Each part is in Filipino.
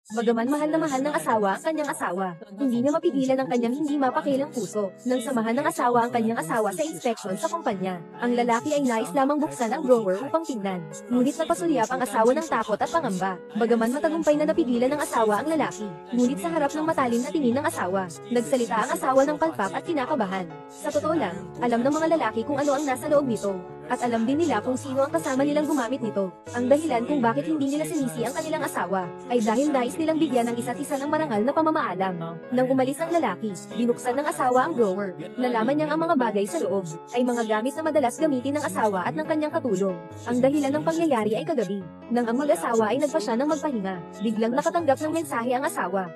Bagaman mahal na mahal ng asawa ang kanyang asawa, hindi niya mapigilan ang kanyang hindi mapakilang puso nang samahan ng asawa ang kanyang asawa sa inspeksyon sa kumpanya. Ang lalaki ay nais lamang buksan ang drawer upang tingnan. Ngunit napasulyap ang asawa ng takot at pangamba. Bagaman matagumpay na napigilan ng asawa ang lalaki, ngunit sa harap ng matalim na tingin ng asawa, nagsalita ang asawa ng palpak at kinakabahan. Sa totoo lang, alam ng mga lalaki kung ano ang nasa loob nito. At alam din nila kung sino ang kasama nilang gumamit nito. Ang dahilan kung bakit hindi nila sinisi ang kanilang asawa, ay dahil nais nilang bigyan ng isa't isa ng marangal na pamamaalam. Nang umalis ang lalaki, binuksan ng asawa ang drawer. Nalaman niyang ang mga bagay sa loob, ay mga gamit na madalas gamitin ng asawa at ng kanyang katulong. Ang dahilan ng pangyayari ay kagabi. Nang ang mag-asawa ay nagpasya ng magpahinga, biglang nakatanggap ng mensahe ang asawa.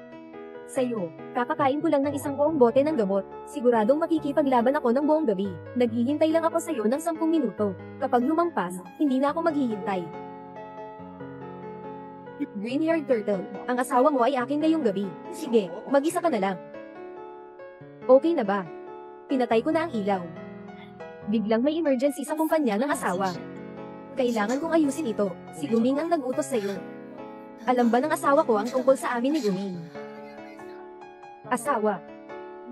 Sa'yo, kakakain ko lang ng isang buong bote ng gamot. Siguradong makikipaglaban ako ng buong gabi. Naghihintay lang ako sa'yo ng 10 minuto. Kapag lumampas, hindi na ako maghihintay. Green-haired turtle, ang asawa mo ay akin ngayong gabi. Sige, mag-isa ka na lang. Okay na ba? Pinatay ko na ang ilaw. Biglang may emergency sa kumpanya ng asawa. Kailangan kong ayusin ito. Si Guming ang nag-utos sa'yo. Alam ba ng asawa ko ang tungkol sa amin ni Guming? Asawa.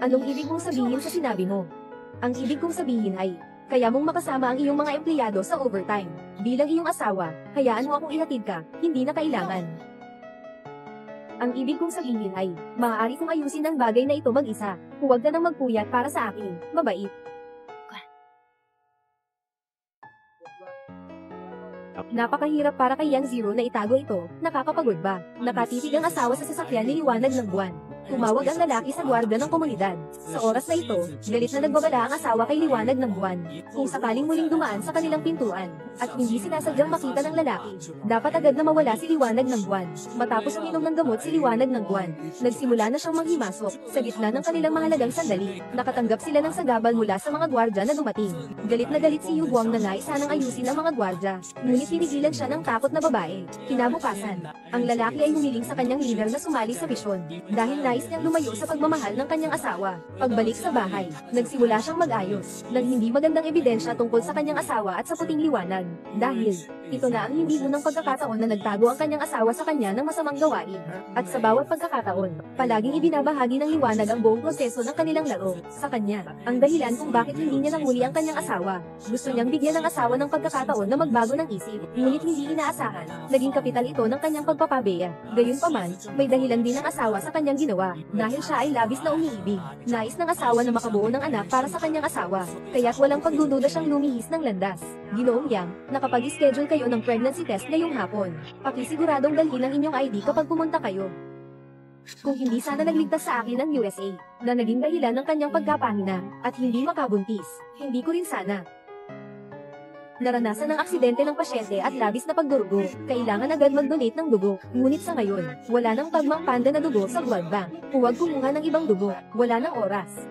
Anong ibig mong sabihin sa sinabi mo? Ang ibig kong sabihin ay, kaya mong makasama ang iyong mga empleyado sa overtime. Bilang iyong asawa, hayaan mo akong ihatid ka, hindi na kailangan. Ang ibig kong sabihin ay, maaari kong ayusin ang bagay na ito mag-isa. Huwag ka nang magpuyat para sa akin, mabait. Napakahirap para kay Yang Zero na itago ito, nakakapagod ba? Nakatitig ang asawa sa sasakyan ni Liwanag ng buwan. Tumawag ang lalaki sa gwardiya ng komunidad. Sa oras na ito, galit na nagbabala ang asawa kay Liwanag ng buwan. Kung sakaling muling dumaan sa kanilang pintuan, at hindi sinasadyang makita ng lalaki, dapat agad na mawala si Liwanag ng buwan. Matapos ang inom ng gamot si Liwanag ng buwan, nagsimula na siyang manghimasok. Sa gitna ng kanilang mahalagang sandali, nakatanggap sila ng sagabal mula sa mga gwardiya na dumating. Galit na galit si Yu Guang na nais sanang ayusin ang mga gwardiya, ngunit pinigilan siya ng takot na babae. Kinabukasan, ang lalaki ay humiling sa kanyang leader na sumali sa misyon, dahil nais niyang lumayo sa pagmamahal ng kanyang asawa. Pagbalik sa bahay, nagsimula siyang mag-ayos ng hindi magandang ebidensya tungkol sa kanyang asawa at sa puting liwanag. Dahil, ito na ang hindi unang pagkakataon na nagtago ang kanyang asawa sa kanya ng masamang gawain. At sa bawat pagkakataon, palaging ibinabahagi ng liwanag ang buong proseso ng kanilang laro sa kanya. Ang dahilan kung bakit hindi niya nahuli ang kanyang asawa. Gusto niyang bigyan ng asawa ng pagkakataon na magbago ng isip, ngunit hindi inaasahan. Naging kapital ito ng kanyang pagpapabeya. Gayunpaman, may dahilan din ang asawa sa kanyang ginawa. Dahil siya ay labis na umiibig. Nais ng asawa na makabuo ng anak para sa kanyang asawa. Kaya't walang pagdududa siyang lumihis ng landas. Ginoong Yang, nakapag-schedule kayo ng pregnancy test ngayong hapon. Pakisiguradong dalhin ang inyong ID kapag pumunta kayo. Kung hindi sana nagligtas sa akin ang USA, na naging dahilan ng kanyang pagkapahina, at hindi makabuntis, hindi ko rin sana naranasan ng aksidente ng pasyente at labis na pagdurugo. Kailangan agad mag-donate ng dugo. Ngunit sa ngayon, wala nang pagmang panda na dugo sa blood bank. Huwag kumuha ng ibang dugo. Wala nang oras.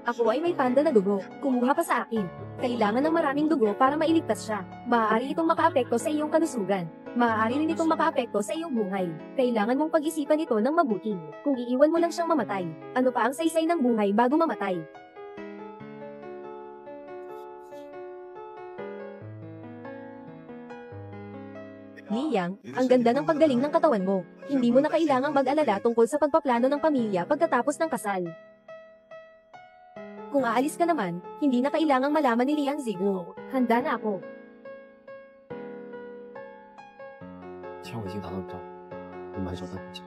Ako ay may panda na dugo. Kumuha pa sa akin. Kailangan ng maraming dugo para mailigtas siya. Maaari itong makaapekto sa iyong kalusugan. Maaari rin itong makaapekto sa iyong buhay. Kailangan mong pag-isipan ito ng mabuti. Kung iiwan mo lang siyang mamatay, ano pa ang saysay ng buhay bago mamatay? Li Yang, ang ganda ng paggaling ng katawan mo. Hindi mo na kailangang mag-alala tungkol sa pagpaplano ng pamilya pagkatapos ng kasal. Kung aalis ka naman, hindi na kailangang malaman ni Liang Zigu. Handa na ako. 既然我已经达到这，我们还是要再回去。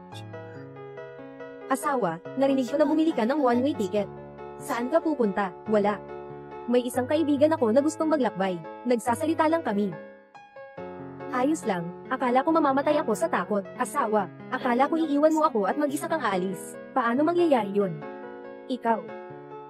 Asawa, narinig ko na bumili ka ng one-way ticket. Saan ka pupunta? Wala. May isang kaibigan ako na gustong maglakbay. Nagsasalita lang kami. Ayos lang, akala ko mamamatay ako sa takot. Asawa, akala ko iiwan mo ako at mag-isa kang aalis. Paano mangyayari yun? Ikaw.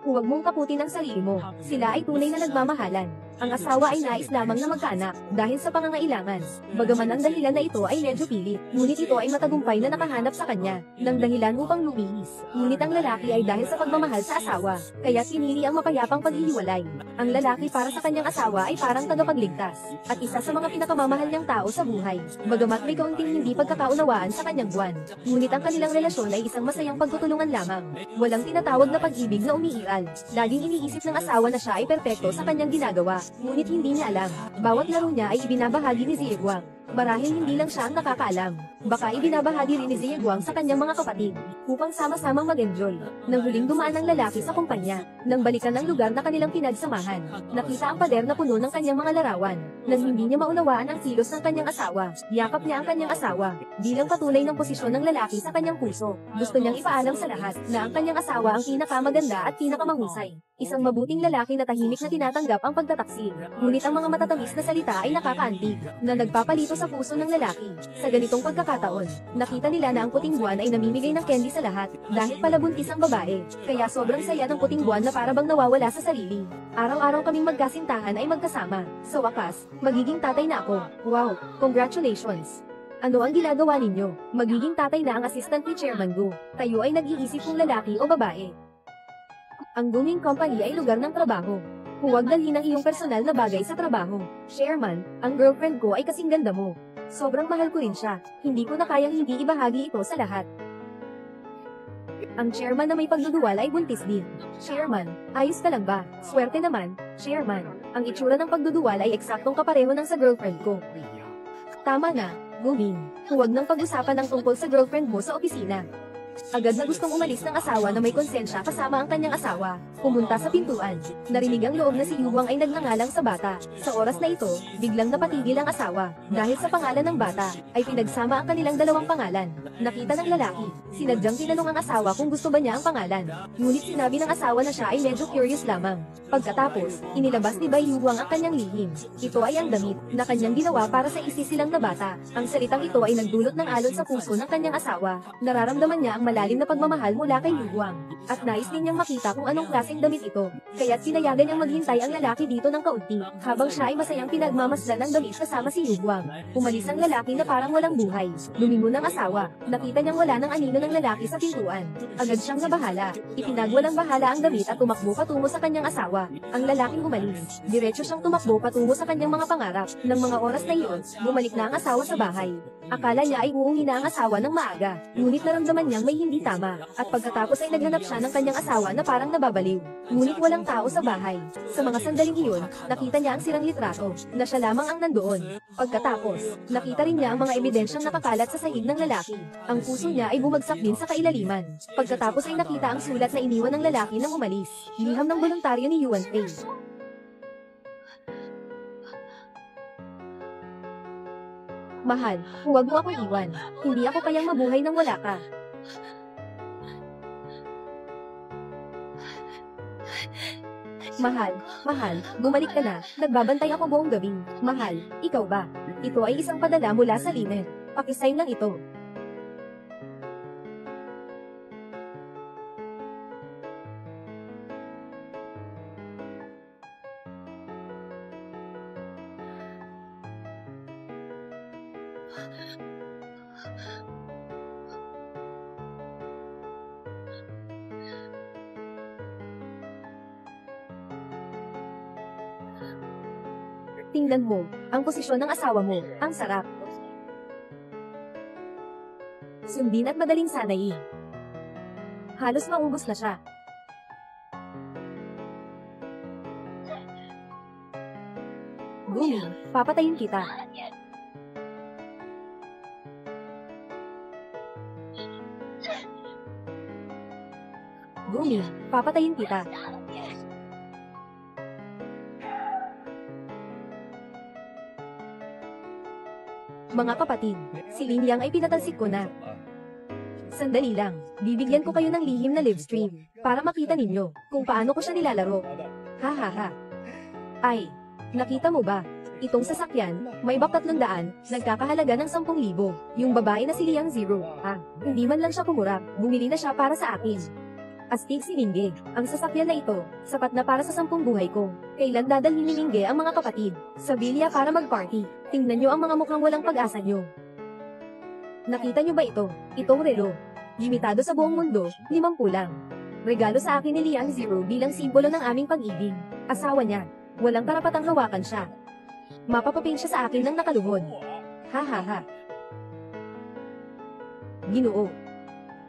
Huwag mong kaputin ang sarili mo. Sila ay tunay na nagmamahalan. Ang asawa ay nais lamang na magkaanak, dahil sa pangangailangan. Bagaman ang dahilan na ito ay medyo pilit, ngunit ito ay matagumpay na nakahanap sa kanya, ng dahilan upang lumihis. Ngunit ang lalaki ay dahil sa pagmamahal sa asawa, kaya pinili ang mapayapang paghihiwalay. Ang lalaki para sa kanyang asawa ay parang tagapagligtas, at isa sa mga pinakamamahal niyang tao sa buhay. Bagamat may kaunting hindi pagkakaunawaan sa kanyang buwan, ngunit ang kanilang relasyon ay isang masayang pagtutulungan lamang. Walang tinatawag na pag-ibig na umiiral. Laging iniisip ng asawa na siya ay perpekto sa kanyang ginagawa. Ngunit hindi niya alam, bawat laro niya ay ibinabahagi ni Ziegwang. Marahil hindi lang siya ang nakakaalam. Baka ibinabahagi rin ni Zia Guang sa kanyang mga kapatid, upang sama-samang mag-enjoy. Nang huling dumaan ang lalaki sa kumpanya, nang balikan ang lugar na kanilang pinagsamahan, nakita ang pader na puno ng kanyang mga larawan. Nang hindi niya maunawaan ang kilos ng kanyang asawa, yakap niya ang kanyang asawa, bilang patunay ng posisyon ng lalaki sa kanyang puso. Gusto niyang ipaalam sa lahat, na ang kanyang asawa ang pinakamaganda at pinakamahusay. Isang mabuting lalaki na tahimik na tinatanggap ang pagtataksil. Ngunit ang mga matatamis na salita ay nakakaantig, na nagpapalito sa puso ng lalaki. Sa ganitong pagkakataon, nakita nila na ang puting buwan ay namimigay ng candy sa lahat, dahil pala buntis ang babae. Kaya sobrang saya ng puting buwan na para bang nawawala sa sarili. Araw-araw kaming magkasintahan ay magkasama. Sa wakas, magiging tatay na ako. Wow, congratulations! Ano ang ginagawa ninyo? Magiging tatay na ang assistant ni Chairman Gu. Kayo ay nag-iisip kung lalaki o babae. Ang booming company ay lugar ng trabaho. Huwag dalhin ang iyong personal na bagay sa trabaho. Chairman, ang girlfriend ko ay kasing ganda mo. Sobrang mahal ko rin siya. Hindi ko na kayang hindi ibahagi ito sa lahat. Ang chairman na may pagduduwal ay buntis din. Chairman, ayos ka lang ba? Swerte naman, Chairman. Ang itsura ng pagduduwal ay eksaktong kapareho ng sa girlfriend ko. Tama na, Guming. Huwag nang pag-usapan ang tungkol sa girlfriend mo sa opisina. Agad na gustong umalis ng asawa na may konsensya kasama ang kanyang asawa. Pumunta sa pintuan. Narinig ang loob na si Yuwang ay nagngangalang sa bata. Sa oras na ito, biglang napatigil ang asawa. Dahil sa pangalan ng bata, ay pinagsama ang kanilang dalawang pangalan. Nakita ng lalaki. Sinadyang tinanong ang asawa kung gusto ba niya ang pangalan. Ngunit sinabi ng asawa na siya ay medyo curious lamang. Pagkatapos, inilabas ni Bai Yuwang ang kanyang lihim. Ito ay ang damit na kanyang ginawa para sa isisilang na bata. Ang salitang ito ay nagdulot ng alon sa puso ng kanyang asawa. Nararamdaman niya ang malalim na pagmamahal mula kay Yuwang. At nais din niyang makita kung anong klaseng damit ito. Kaya't pinayagan niyang maghintay ang lalaki dito ng kaunti, habang siya ay masayang pinagmamasdan ng damit kasama si Yuwang. Umalis ang lalaki na parang walang buhay. Lumingon ang asawa. Nakita niyang wala ng anino ng lalaki sa pintuan. Agad siyang nabahala. Itinagwalang bahala ang damit at tumakbo patungo sa kanyang asawa. Ang lalaking umalis. Diretso siyang tumakbo patungo sa kanyang mga pangarap. Nang mga oras na iyon, bumalik na ang asawa sa bahay. Akala niya ay uuwi na ang asawa ng maaga. Ngunit naramdaman niyang may hindi tama. At pagkatapos ay naghanap siya ng kanyang asawa na parang nababaliw. Ngunit walang tao sa bahay. Sa mga sandaling iyon, nakita niya ang sirang litrato, na siya lamang ang nandoon. Pagkatapos, nakita rin niya ang mga ebidensyang nakakalat sa sahig ng lalaki. Ang puso niya ay bumagsak din sa kailaliman. Pagkatapos ay nakita ang sulat na iniwan ng lalaki nang umalis. Liham ng voluntaryo ni Yuan Fei. Mahal, huwag mo ako iwan. Hindi ako kayang mabuhay nang wala ka. Mahal, bumalik ka na. Nagbabantay ako buong gabi. Mahal, ikaw ba? Ito ay isang padala mula sa Lynette. Pakisign lang ito. Tingnan mo, ang posisyon ng asawa mo, ang sarap. Sundin at madaling sanayin. Halos maubos na siya. Gumi, papatayin kita. Gumi, papatayin kita. Mga kapatid, si Lin Yang ay pinatalsik ko na. Sandali lang, bibigyan ko kayo ng lihim na live stream, para makita ninyo, kung paano ko siya nilalaro. Ha. Ay, nakita mo ba? Itong sasakyan, may bak 300, nagkakahalaga ng 10,000. Yung babae na si Liang Zero, hindi man lang siya kumurap, bumili na siya para sa akin. Astig si Mingge, ang sasakyan na ito, sapat na para sa 10 buhay ko. Kailan dadalhin ni Mingge ang mga kapatid sa Villa para mag-party? Tingnan nyo ang mga mukhang walang pag-asa nyo. Nakita nyo ba ito? Itong relo. Limitado sa buong mundo, 50 lang. Regalo sa akin ni Liang Zero bilang simbolo ng aming pag-ibig. Asawa niya. Walang karapatang hawakan siya. Mapapaping siya sa akin ng nakaluhod. Ha. Ginoo.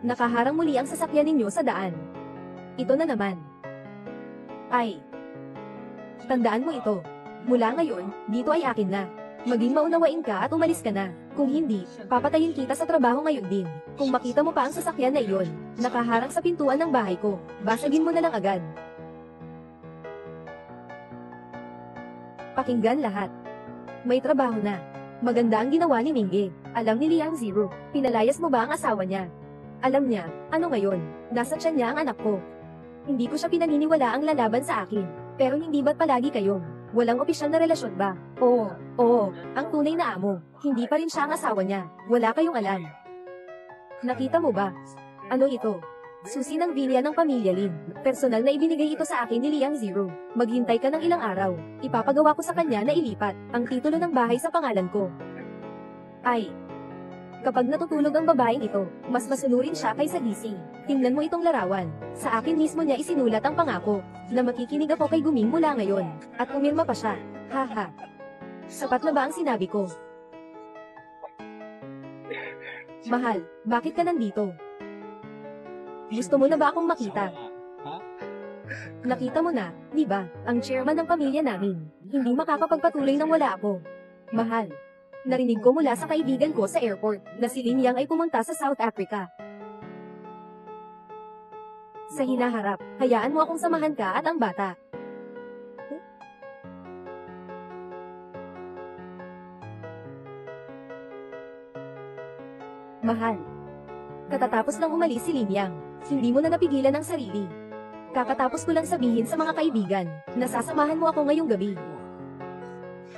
Nakaharang muli ang sasakyan ninyo sa daan. Ito na naman. Ay. Tandaan mo ito. Mula ngayon, dito ay akin na. Maging maunawain ka at umalis ka na. Kung hindi, papatayin kita sa trabaho ngayon din. Kung makita mo pa ang sasakyan na iyon, nakaharang sa pintuan ng bahay ko, basagin mo na lang agad. Pakinggan lahat. May trabaho na. Maganda ang ginawa ni Mingge. Alam ni Liang Zero, pinalayas mo ba ang asawa niya? Alam niya, ano ngayon? Nasa tiyan niya ang anak ko. Hindi ko siya pinaniniwala ang lalaban sa akin. Pero hindi ba't palagi kayong walang opisyal na relasyon ba? Oo, ang tunay na amo. Hindi pa rin siya ang asawa niya. Wala kayong alam. Nakita mo ba? Ano ito? Susi ng bilya ng pamilya Lin. Personal na ibinigay ito sa akin ni Liang Zero. Maghintay ka ng ilang araw. Ipapagawa ko sa kanya na ilipat ang titulo ng bahay sa pangalan ko. Ay. Kapag natutulog ang babaeng ito, mas masunurin siya kaysa gising. Tingnan mo itong larawan. Sa akin mismo niya isinulat ang pangako, na makikinig ako kay Guming mula ngayon. At umirma pa siya. Haha. Sapat na ba ang sinabi ko? Mahal, bakit ka nandito? Gusto mo na ba akong makita? Nakita mo na, di ba, ang chairman ng pamilya namin. Hindi makakapagpatuloy nang wala ako. Mahal. Narinig ko mula sa kaibigan ko sa airport, na si Lin Yang ay pumunta sa South Africa. Sa hinaharap, hayaan mo akong samahan ka at ang bata. Mahal. Katatapos lang umalis si Lin Yang, hindi mo na napigilan ang sarili. Kakatapos ko lang sabihin sa mga kaibigan, na sasamahan mo ako ngayong gabi.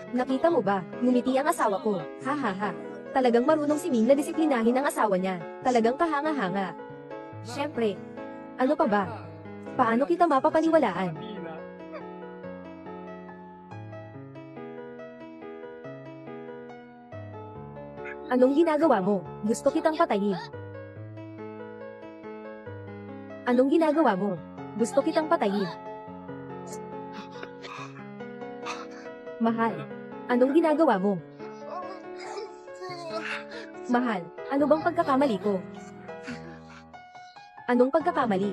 Nakita mo ba, ngumiti ang asawa ko, ha. Talagang marunong si Ming na disiplinahin ang asawa niya, talagang kahanga-hanga. Siyempre. Ano pa ba? Paano kita mapapaniwalaan? Anong ginagawa mo? Gusto kitang patayin. Anong ginagawa mo? Gusto kitang patayin. Mahal, anong ginagawa mo? Mahal, ano bang pagkakamali ko? Anong pagkakamali?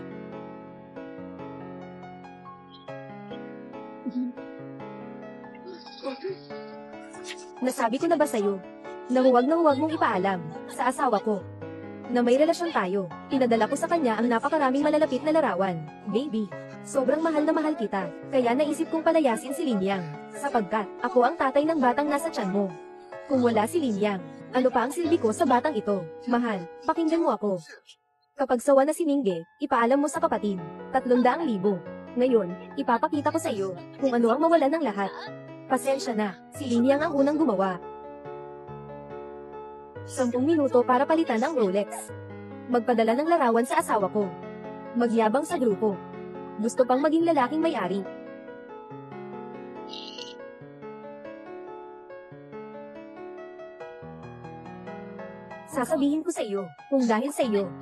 Nasabi ko na ba sa'yo, na huwag mong ipaalam, sa asawa ko, na may relasyon tayo. Pinadala ko sa kanya ang napakaraming malalapit na larawan. Baby, sobrang mahal na mahal kita, kaya naisip kong palayasin si Lin Yang, sapagkat ako ang tatay ng batang nasa tiyan mo. Kung wala si Lin Yang, ano pa ang silbi ko sa batang ito? Mahal, pakinggan mo ako. Kapag sawa na si Mingge, ipaalam mo sa kapatid, 300,000. Ngayon, ipapakita ko sa iyo, kung ano ang mawalan ng lahat. Pasensya na, si Lin Yang ang unang gumawa. 10 minuto para palitan ang Rolex. Magpadala ng larawan sa asawa ko. Magyabang sa grupo. Gusto pang maging lalaking may-ari. Sasabihin ko sa iyo, kung dahil sa iyo,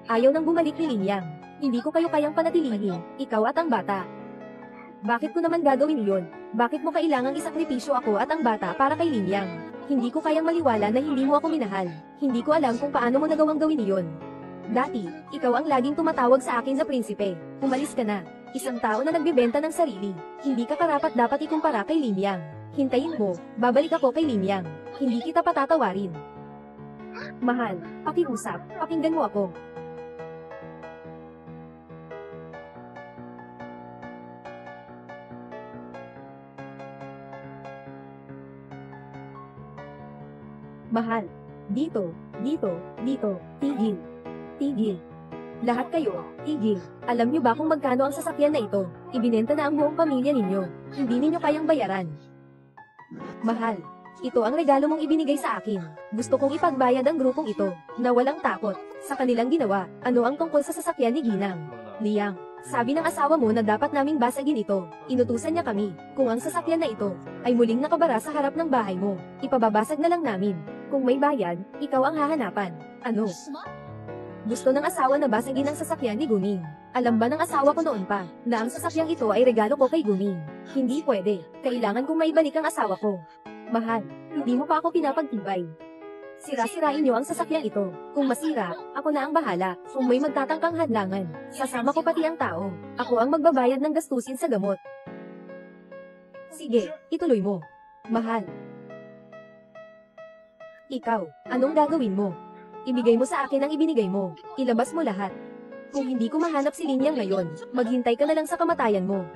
ayaw nang bumalik ni Lin Yang. Hindi ko kayo kayang panatilihin, ikaw at ang bata. Bakit ko naman gagawin yon? Bakit mo kailangang isakripisyo ako at ang bata para kay Lin Yang? Hindi ko kayang maliwala na hindi mo ako minahal. Hindi ko alam kung paano mo nagawang gawin iyon. Dati, ikaw ang laging tumatawag sa akin na prinsipe. Umalis ka na. Isang tao na nagbebenta ng sarili. Hindi ka karapat dapat ikumpara kay Lin Yang. Hintayin mo, babalik ako kay Lin Yang. Hindi kita patatawarin. Mahal, pakiusap, pakinggan mo ako. Mahal. Dito, tigil. Tigil. Lahat kayo, tigil. Alam niyo ba kung magkano ang sasakyan na ito? Ibinenta na ang buong pamilya ninyo. Hindi ninyo kayang bayaran. Mahal. Ito ang regalo mong ibinigay sa akin. Gusto kong ipagbayad ang grupong ito, na walang takot, sa kanilang ginawa. Ano ang tungkol sa sasakyan ni Ginang? Liang, sabi ng asawa mo na dapat naming basagin ito. Inutusan niya kami, kung ang sasakyan na ito, ay muling nakabara sa harap ng bahay mo, ipababasag na lang namin. Kung may bayad, ikaw ang hahanapan. Ano? Gusto ng asawa na basagin ang sasakyan ni Guming. Alam ba ng asawa ko noon pa, na ang sasakyang ito ay regalo ko kay Guming? Hindi pwede. Kailangan kong maibalik ang asawa ko. Mahal, hindi mo pa ako pinapagtibay. Sira-sirain niyo ang sasakyan ito. Kung masira, ako na ang bahala. Kung may magtatangkang hadlangan, sasama ko pati ang tao. Ako ang magbabayad ng gastusin sa gamot. Sige, ituloy mo. Mahal. Ikaw, anong gagawin mo? Ibigay mo sa akin ang ibinigay mo. Ilabas mo lahat. Kung hindi ko mahanap si Linyang ngayon, maghintay ka na lang sa kamatayan mo.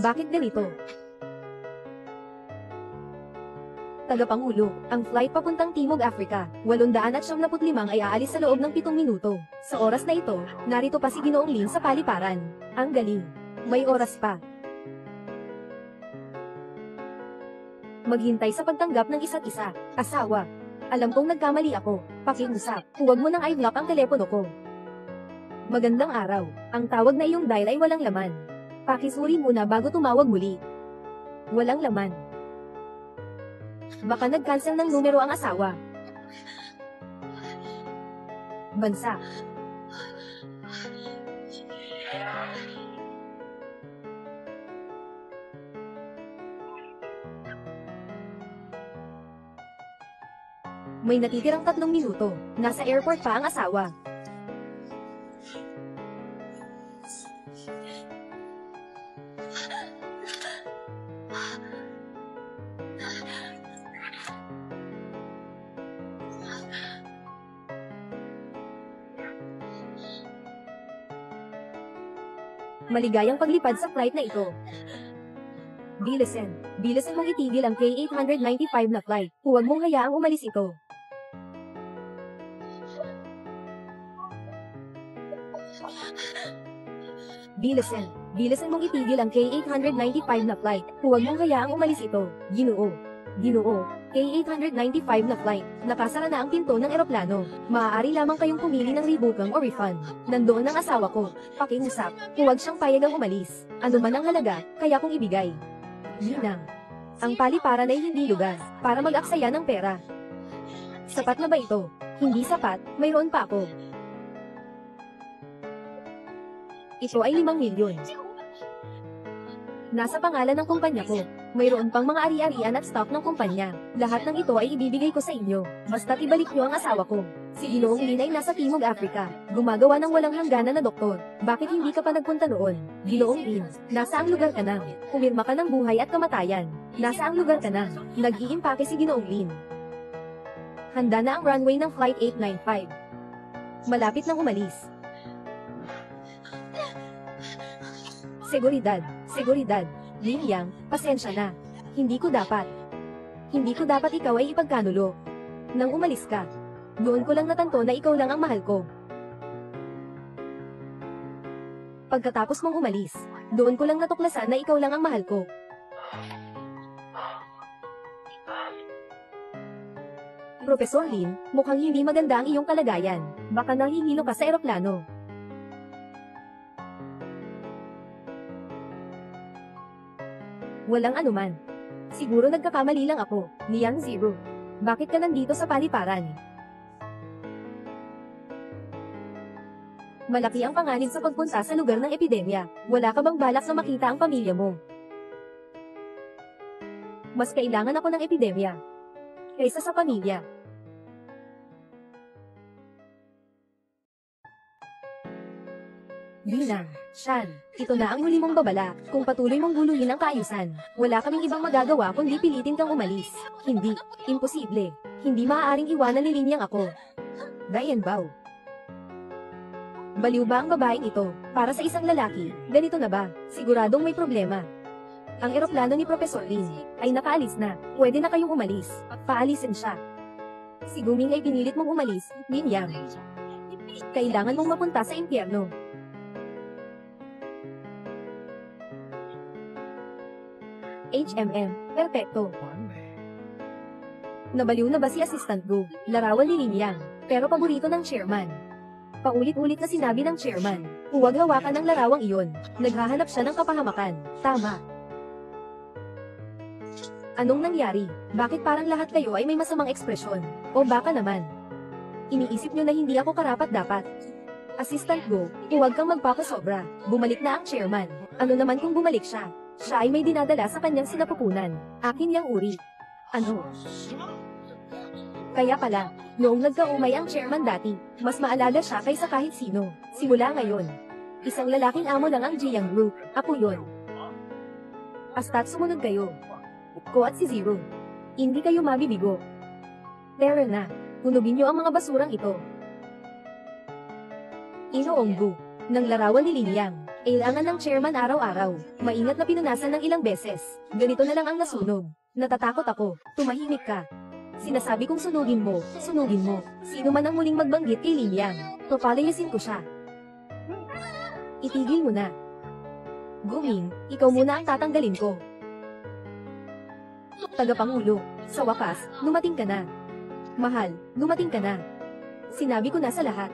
Bakit ganito? Tagapangulo, ang flight papuntang Timog Africa, 875 ay aalis sa loob ng 7 minuto. Sa oras na ito, narito pa si Ginoong Lin sa paliparan. Ang galing. May oras pa. Maghintay sa pagtanggap ng isa't isa. Asawa. Alam kong nagkamali ako. Pakiusap. Huwag mo nang i-block ang telepono ko. Magandang araw. Ang tawag na iyong dial ay walang laman. Pakisuri muna bago tumawag muli. Walang laman. Baka nag-cancel ng numero ang asawa. Bansa. May natitirang 3 minuto. Nasa airport pa ang asawa. Maligayang paglipad sa flight na ito. Bilisan. Bilisan mong itigil ang K895 na flight. Huwag mong hayaang umalis ito. Bilisan. Bilisan mong itigil ang K895 na flight. Huwag mong hayaang umalis ito. Ginoo. Ginoo. K895 na flight. Nakasara na ang pinto ng eroplano. Maaari lamang kayong pumili ng rebooking o refund. Nandoon ang asawa ko. Pakiusap. Huwag siyang payagang umalis. Ano man ang halaga, kaya kong ibigay. Ninang. Ang paliparan ay hindi lugar para mag-aksaya ng pera. Sapat na ba ito? Hindi sapat, mayroon pa ako. Ito ay 5 milyon. Nasa pangalan ng kumpanya ko. Mayroon pang mga ari-arian at stock ng kumpanya. Lahat ng ito ay ibibigay ko sa inyo. Basta't ibalik niyo ang asawa ko. Si Ginoong Lin ay nasa Timog Africa. Gumagawa ng walang hangganan na doktor. Bakit hindi ka pa nagpunta noon? Ginoong Lin, nasa ang lugar ka na? Pumirma ka ng buhay at kamatayan. Nasa ang lugar ka na? Nag-iimpake si Ginoong Lin. Handa na ang runway ng Flight 895. Malapit nang umalis. Seguridad, seguridad. Lin Yang, pasensya na. Hindi ko dapat ikaw ay ipagkanulo. Nang umalis ka, doon ko lang natanto na ikaw lang ang mahal ko. Pagkatapos mong umalis, doon ko lang natuklasan na ikaw lang ang mahal ko. Professor Lin, mukhang hindi maganda ang iyong kalagayan. Baka nahihilo ka sa eroplano. Walang anuman. Siguro nagkakamali lang ako, Liang Zero. Bakit ka nandito sa paliparan? Malaki ang panganib sa pagpunta sa lugar ng epidemya. Wala ka bang balak na makita ang pamilya mo? Mas kailangan ako ng epidemya kaysa sa pamilya. Linang, Shan, ito na ang huli mong babala. Kung patuloy mong guluhin ang kaayusan, wala kaming ibang magagawa kundi pilitin kang umalis. Hindi, imposible. Hindi maaaring iwanan ni Linyang ako. Diane Bao. Baliw ba ang babaeng ito? Para sa isang lalaki, ganito na ba? Siguradong may problema. Ang eroplano ni Professor Lin ay nakaalis na. Pwede na kayong umalis. Paalisin siya. Si Guming ay pinilit mong umalis, Linyang. Kailangan mong mapunta sa impyerno. Perfecto. Nabaliw na ba si Assistant Gu? Larawan ni Linyang, pero paborito ng chairman. Paulit-ulit na sinabi ng chairman, huwag hawakan ang larawang iyon. Naghahanap siya ng kapahamakan. Tama. Anong nangyari? Bakit parang lahat kayo ay may masamang ekspresyon? O baka naman, iniisip nyo na hindi ako karapat-dapat? Assistant Gu, huwag kang magpapasobra. Bumalik na ang chairman. Ano naman kung bumalik siya? Siya ay may dinadala sa kanyang sinapupunan. Akin yang uri. Ano? Kaya pala, noong nagkaumay ang chairman dati, mas maalaga siya kaysa kahit sino. Simula ngayon, isang lalaking amo lang ang Jiang Group. Ako yon. Basta't sumunod kayo. Ko at si Zero. Hindi kayo mabibigo. Tara na. Hunugin niyo ang mga basurang ito. Inoonggu. Ng larawan ni Linyang. Kailangan ng chairman araw-araw. Maingat na pinunasan ng ilang beses. Ganito na lang ang nasunog. Natatakot ako. Tumahimik ka. Sinasabi kong sunugin mo. Sunugin mo. Sino man ang muling magbanggit kay Linyang. Papalayasin ko siya. Itigil mo na. Guming, ikaw muna ang tatanggalin ko. Tagapangulo, sa wakas, dumating ka na. Mahal, dumating ka na. Sinabi ko na sa lahat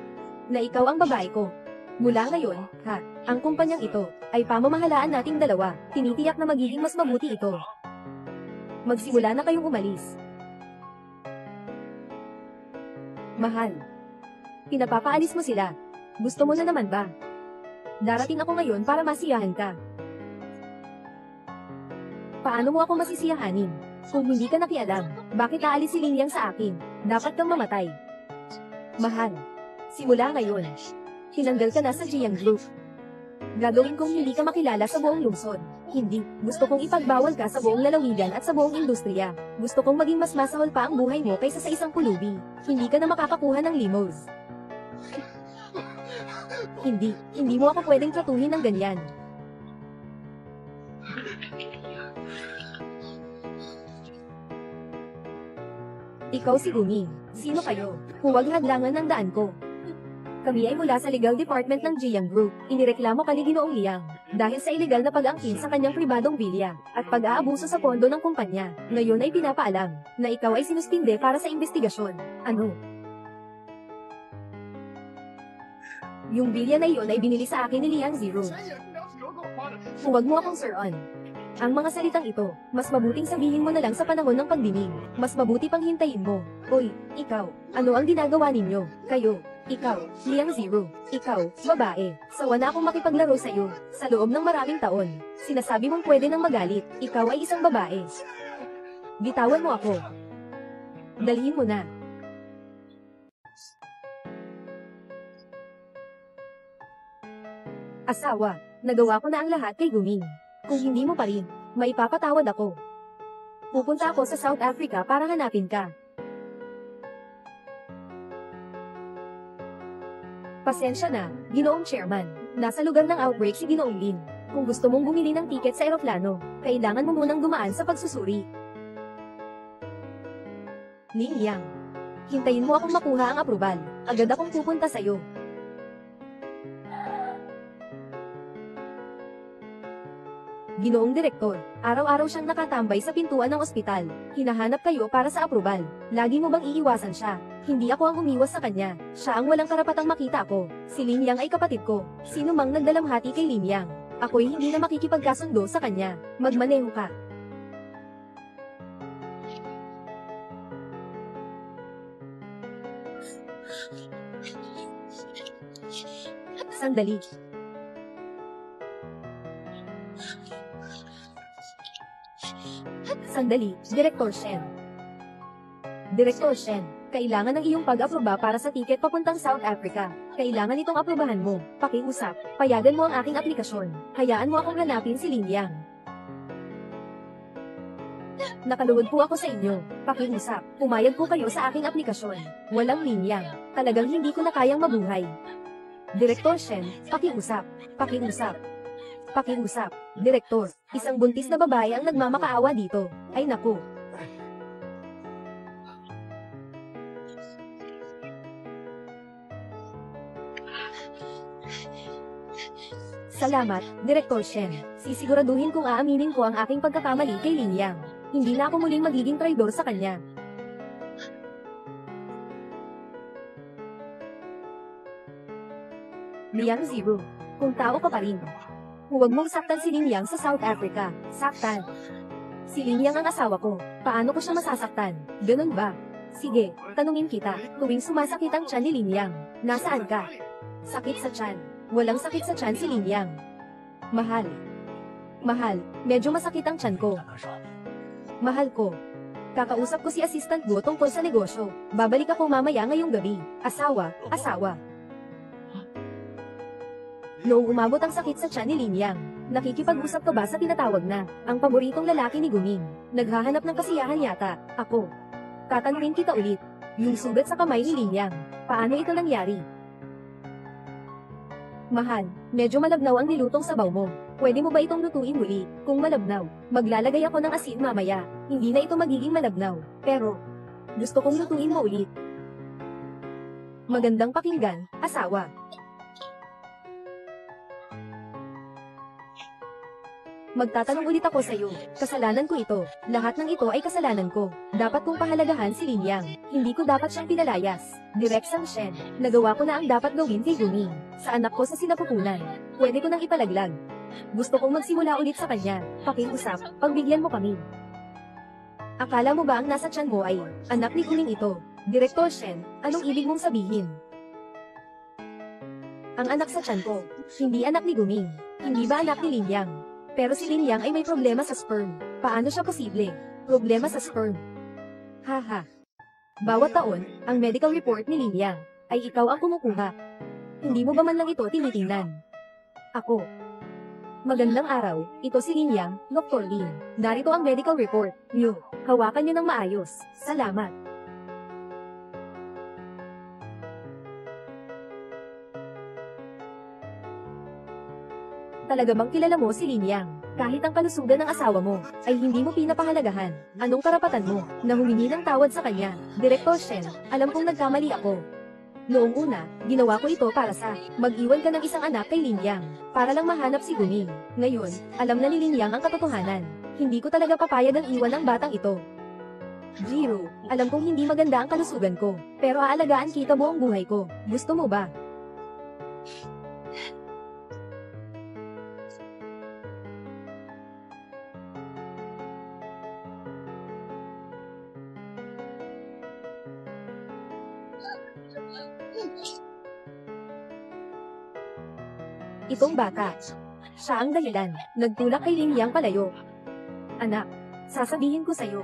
na ikaw ang babae ko. Mula ngayon, ang kumpanyang ito ay pamamahalaan nating dalawa. Tinitiyak na magiging mas mabuti ito. Magsimula na kayong umalis. Mahal, pinapapaalis mo sila. Gusto mo na naman ba? Darating ako ngayon para masiyahan ka. Paano mo ako masisiyahanin? Kung hindi ka nakialam, bakit aalis si Linyang sa akin? Dapat kang mamatay. Mahal, simula ngayon, tinanggal ka na sa Jiang Group. Gagawin kong hindi ka makilala sa buong lungsod. Hindi, gusto kong ipagbawal ka sa buong lalawigan at sa buong industriya. Gusto kong maging mas masahol pa ang buhay mo kaysa sa isang pulubi. Hindi ka na makakakuha ng limos. Hindi mo ako pwedeng tratuhin ng ganyan. Ikaw si Guming. Sino kayo? Huwag hadlangan ng daan ko. Kami ay mula sa legal department ng Jiang Group. Inireklamo ka ni Ginoong Liang dahil sa ilegal na pag-angkin sa kanyang pribadong bilya at pag-aabuso sa pondo ng kumpanya. Ngayon ay pinapaalam na ikaw ay sinuspinde para sa investigasyon. Ano? Yung bilya na iyon ay binili sa akin ni Liang Zero. Huwag mo akong sir-on. Ang mga salitang ito, mas mabuting sabihin mo na lang sa panahon ng pagdinig. Mas mabuti pang hintayin mo. Oy, ikaw, ano ang ginagawa ninyo? Kayo, ikaw, Liang Zero, ikaw, babae. Sawa na akong makipaglaro sa iyo. Sa loob ng maraming taon, sinasabi mong pwede nang magalit. Ikaw ay isang babae. Bitawan mo ako. Dalhin mo na. Asawa, nagawa ko na ang lahat kay Guming. Kung hindi mo pa rin, maipapatawad ako. Pupunta ako sa South Africa para hanapin ka. Pasensya na, Ginoong Chairman. Nasa lugar ng outbreak si Ginoong Lin. Kung gusto mong bumili ng tiket sa eroplano, kailangan mo munang dumaan sa pagsusuri. Lin Yang, hintayin mo akong makuha ang aprobal. Agad akong pupunta sa'yo. Ginoong Direktor, araw-araw siyang nakatambay sa pintuan ng ospital. Hinahanap kayo para sa aprobal. Lagi mo bang iiwasan siya? Hindi ako ang umiwas sa kanya. Siya ang walang karapatang makita ako. Si Lin Yang ay kapatid ko. Sino mang nagdalamhati kay Lin Yang, ako'y hindi na makikipagkasundo sa kanya. Magmaneho ka. Sandali. Sandali, Direktor Shen. Direktor Shen, kailangan ng iyong pag-aproba para sa tiket papuntang South Africa. Kailangan itong aprobahan mo. Pakiusap, payagan mo ang aking aplikasyon. Hayaan mo akong hanapin si Lin Yang. Nakaluwag po ako sa inyo. Pakiusap, pumayag po kayo sa aking aplikasyon. Walang Lin Yang. Talagang hindi ko na kayang mabuhay. Direktor Shen, pakiusap. Pakiusap. Pakiusap. Direktor, isang buntis na babae ang nagmamakaawa dito. Ay naku. Salamat, Direktor Shen. Sisiguraduhin kong aaminin ko ang aking pagkakamali kay Lin Yang. Hindi na ako muling magiging traidor sa kanya. Liang Zero, kung tao ka pa rin, huwag mong saktan si Lin Yang sa South Africa. Saktan. Si Lin Yang ang asawa ko. Paano ko siya masasaktan? Ganun ba? Sige, tanungin kita. Tuwing sumasakit ang tiyan ni Lin Yang, nasaan ka? Sakit sa tiyan. Walang sakit sa tiyan si Lin Yang. Mahal. Mahal, medyo masakit ang tiyan ko. Mahal ko. Kakausap ko si Assistant Go tungkol sa negosyo. Babalik ako mamaya ngayong gabi. Asawa, asawa. Noong umabot ang sakit sa tiyan ni Lin Yang, Nakikipag-usap ka ba sa tinatawag na, ang paboritong lalaki ni Guming? Naghahanap ng kasiyahan yata, ako. Tatanungin kita ulit. Yung sugat sa kamay ni Linyang, paano ito nangyari? Mahal, medyo malabnaw ang nilutong sabaw mo. Pwede mo ba itong lutuin muli? Kung malabnaw, maglalagay ako ng asin mamaya. Hindi na ito magiging malabnaw. Pero, gusto kong lutuin mo ulit. Magandang pakinggan, asawa. Magtatanong ulit ako sa iyo. Kasalanan ko ito. Lahat ng ito ay kasalanan ko. Dapat kong pahalagahan si Linyang. Hindi ko dapat siyang pinalayas. Direct Sang Shen. Nagawa ko na ang dapat gawin kay Guming. Sa anak ko sa sinapupunan. Pwede ko nang ipalaglag. Gusto kong magsimula ulit sa kanya. Pakiusap, pagbigyan mo kami. Akala mo ba ang nasa tiyan mo ay anak ni Guming ito? Direktor Shen, anong ibig mong sabihin? Ang anak sa tiyan ko, hindi anak ni Guming. Hindi ba anak ni Linyang? Pero si Linyang ay may problema sa sperm. Paano siya posible? Problema sa sperm. Haha. Bawat taon, ang medical report ni Linyang ay ikaw ang kumukuha. Hindi mo ba man lang ito tinitingnan? Ako. Magandang araw, ito si Linyang, Dr. Lin. Narito ang medical report niyo. Hawakan niyo ng maayos. Salamat. Talaga bang kilala mo si Linyang? Kahit ang kalusugan ng asawa mo, ay hindi mo pinapahalagahan. Anong karapatan mo, na humingi ng tawad sa kanya? Direktor Shen, alam kong nagkamali ako. Noong una, ginawa ko ito para sa, mag-iwan ka ng isang anak kay Linyang, para lang mahanap si Guming. Ngayon, alam na ni Linyang ang katotohanan. Hindi ko talaga papayag ang iwan ng batang ito. Jiro, alam kong hindi maganda ang kalusugan ko, pero aalagaan kita buong buhay ko. Gusto mo ba? Itong bata. Siya ang dahilan. Nagtulak kay Linyang palayo. Anak, sasabihin ko sa'yo.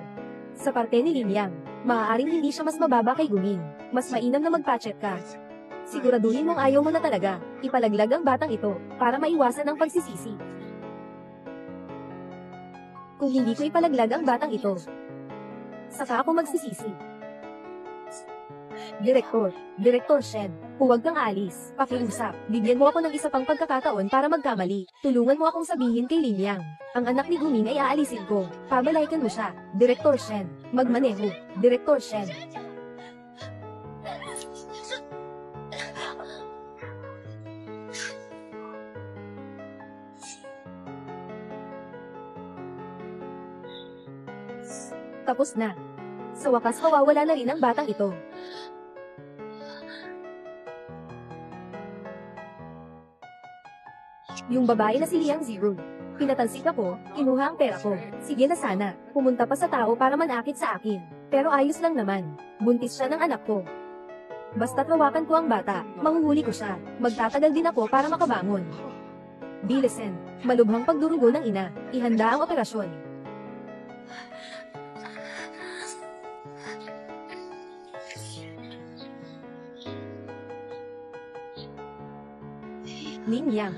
Sa parte ni Linyang, maaaring hindi siya mas mababa kay Guming. Mas mainam na magpatchet ka. Siguraduhin mong ayaw mo na talaga. Ipalaglag ang batang ito, para maiwasan ang pagsisisi. Kung hindi ko ipalaglag ang batang ito, saka ako magsisisi. Direktor Shen, huwag kang aalis. Pakiusap, bigyan mo ako ng isa pang pagkakataon para magkamali. Tulungan mo akong sabihin kay Linyang. Ang anak ni Guming ay aalisin ko. Pabalaykan mo siya. Direktor Shen, magmaneho. Direktor Shen. Tapos na. Sa wakas mawawala na rin ang batang ito. Yung babae na si Liang Zero. Pinatalsik ako, kinuha ang pera ko. Sige na sana, pumunta pa sa tao para manakit sa akin. Pero ayos lang naman. Buntis siya ng anak ko. Basta't hawakan ko ang bata, mahuhuli ko siya. Magtatagal din ako para makabangon. Bilesen, malubhang pagdurugo ng ina. Ihanda ang operasyon. Linyang.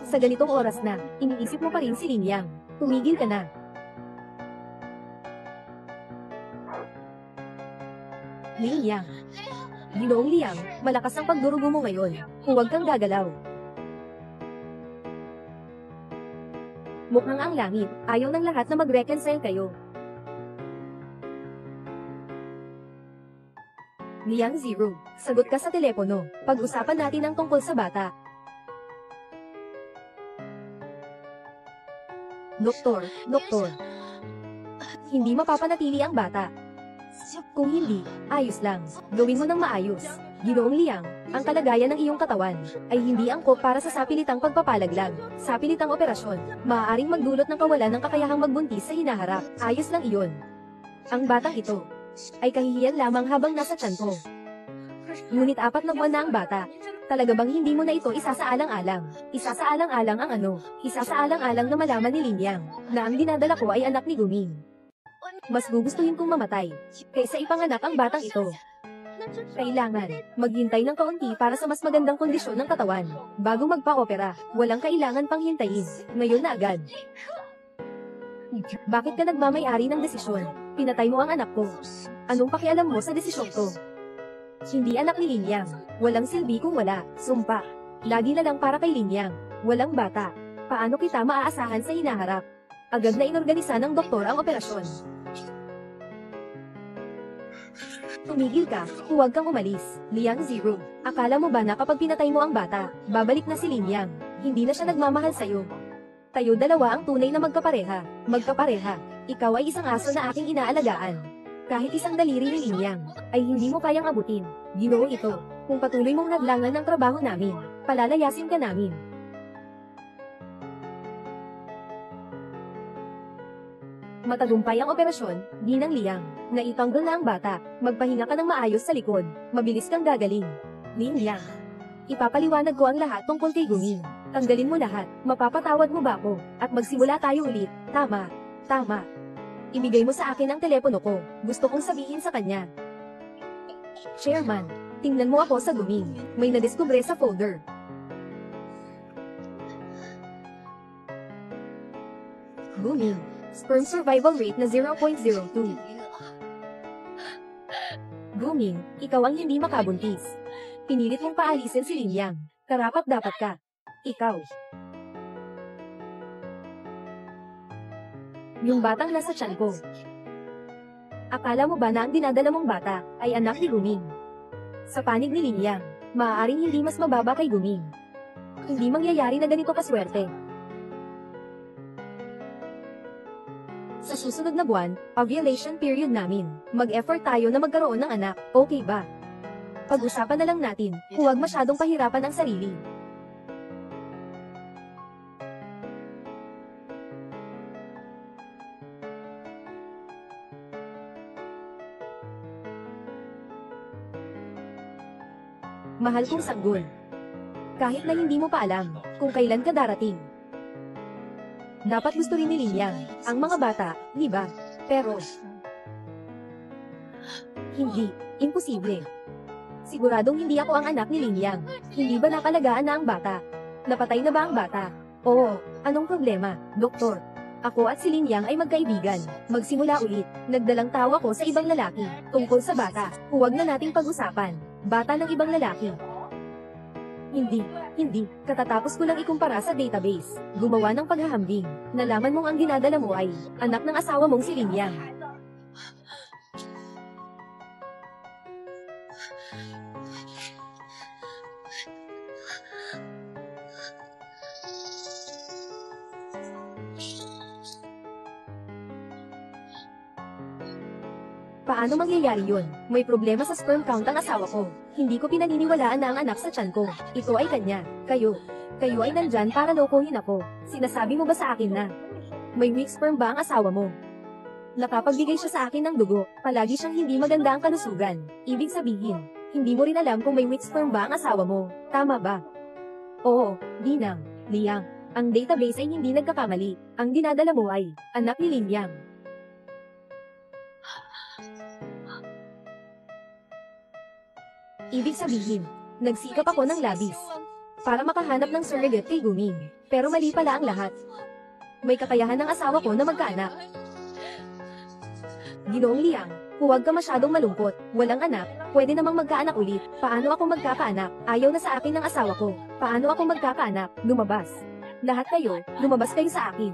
Sa ganitong oras na, iniisip mo pa rin si Linyang. Tumigil ka na. Linyang. Ginoong Liang, malakas ang pagdurugo mo ngayon. Huwag kang gagalaw. Mukhang ang langit, ayaw ng lahat na mag-reconcile kayo. Liang Zero, sagot ka sa telepono. Pag-usapan natin ang tungkol sa bata. Doktor. Hindi mapapanatili ang bata. Kung hindi, ayos lang. Gawin mo ng maayos. Ginoong Liang, ang kalagayan ng iyong katawan ay hindi angkop para sa sapilitang pagpapalaglag. Sapilitang operasyon, maaaring magdulot ng kawalan ng kakayahang magbuntis sa hinaharap. Ayos lang iyon. Ang batang ito ay kahihiyan lamang habang nasa tiyan ko. Ngunit 4 na buwan na ang bata. Talaga bang hindi mo na ito isasaalang-alang? Isasaalang-alang ang ano? Isasaalang-alang na malaman ni Linyang na ang dinadala ko ay anak ni Guming. Mas gugustuhin kong mamatay kaysa ipanganak ang batang ito. Kailangan maghintay ng kaunti para sa mas magandang kondisyon ng katawan. Bago magpa-opera, walang kailangan pang hintayin. Ngayon na agad. Bakit ka nagmamay-ari ng desisyon? Pinatay mo ang anak ko. Anong pakialam mo sa desisyon ko? Hindi anak ni Linyang. Walang silbi kung wala. Sumpa. Lagi na lang para kay Linyang. Walang bata. Paano kita maaasahan sa hinaharap? Agad na inorganisa ng doktor ang operasyon. Tumigil ka, huwag kang umalis. Liang Zero. Akala mo ba na kapag pinatay mo ang bata, babalik na si Linyang? Hindi na siya nagmamahal sa'yo. Tayo dalawa ang tunay na magkapareha. Magkapareha. Ikaw ay isang aso na aking inaalagaan. Kahit isang daliri ni Linyang, ay hindi mo kayang abutin. Ginoo ito. Kung patuloy mong naglangan ng trabaho namin, palalayasin ka namin. Matagumpay ang operasyon, Ginang Liang. Naitanggal na ang bata. Magpahinga ka ng maayos sa likod. Mabilis kang gagaling. Linyang. Ipapaliwanag ko ang lahat tungkol kay Guming. Tanggalin mo lahat. Mapapatawad mo ba ako? At magsimula tayo ulit. Tama. Tama. Ibigay mo sa akin ang telepono ko. Gusto kong sabihin sa kanya. Chairman, tingnan mo ako sa Guming. May nadiskubre sa folder. Guming. Sperm survival rate na 0.02. Guming, ikaw ang hindi makabuntis. Pinilit mong paalisin si Linyang. Karapat-dapat ka. Ikaw. Yung batang nasa tiyan ko. Akala mo ba na ang dinadala mong bata ay anak ni Guming? Sa panig ni Linyang, maaaring hindi mas mababa kay Guming. Hindi mangyayari na ganito kaswerte. Sa susunod na buwan, ovulation period namin. Mag-effort tayo na magkaroon ng anak, okay ba? Pag-usapan na lang natin, huwag masyadong pahirapan ang sarili. Mahal kong sanggol. Kahit na hindi mo pa alam kung kailan ka darating. Dapat gusto rin ni Linyang ang mga bata, di ba? Pero hindi, imposible. Siguradong hindi ako ang anak ni Linyang. Hindi ba nakalagaan na ang bata? Napatay na ba ang bata? Oo, anong problema, doktor? Ako at si Linyang ay magkaibigan. Magsimula ulit. Nagdalang tawa ko sa ibang lalaki. Tungkol sa bata, huwag na nating pag-usapan. Bata ng ibang lalaki. Hindi. Katatapos ko lang ikumpara sa database. Gumawa ng paghahambing. Nalaman mong ang dinadala mo ay anak ng asawa mong si Linyang. Paano mangyayari yun? May problema sa sperm count ang asawa ko. Hindi ko pinaniniwalaan na ang anak sa tiyan ko. Ito ay kanya. Kayo ay nandyan para lokohin ako. Sinasabi mo ba sa akin na may weak sperm ba ang asawa mo? Nakapagbigay siya sa akin ng dugo. Palagi siyang hindi maganda ang kalusugan. Ibig sabihin, hindi mo rin alam kung may weak sperm ba ang asawa mo. Tama ba? Oo, Ginang, Liang. Ang database ay hindi nagkakamali. Ang dinadala mo ay anak ni Linyang. Ibig sabihin, nagsikap ako ng labis para makahanap ng surrogate kay Guming. Pero mali pala ang lahat. May kakayahan ng asawa ko na magkaanak. Ginoong Liang, huwag ka masyadong malungkot. Walang anak, pwede namang magkaanak ulit. Paano ako magkakaanak? Ayaw na sa akin ng asawa ko. Paano ako magkakaanak? Lumabas. Lahat kayo, lumabas kayo sa akin.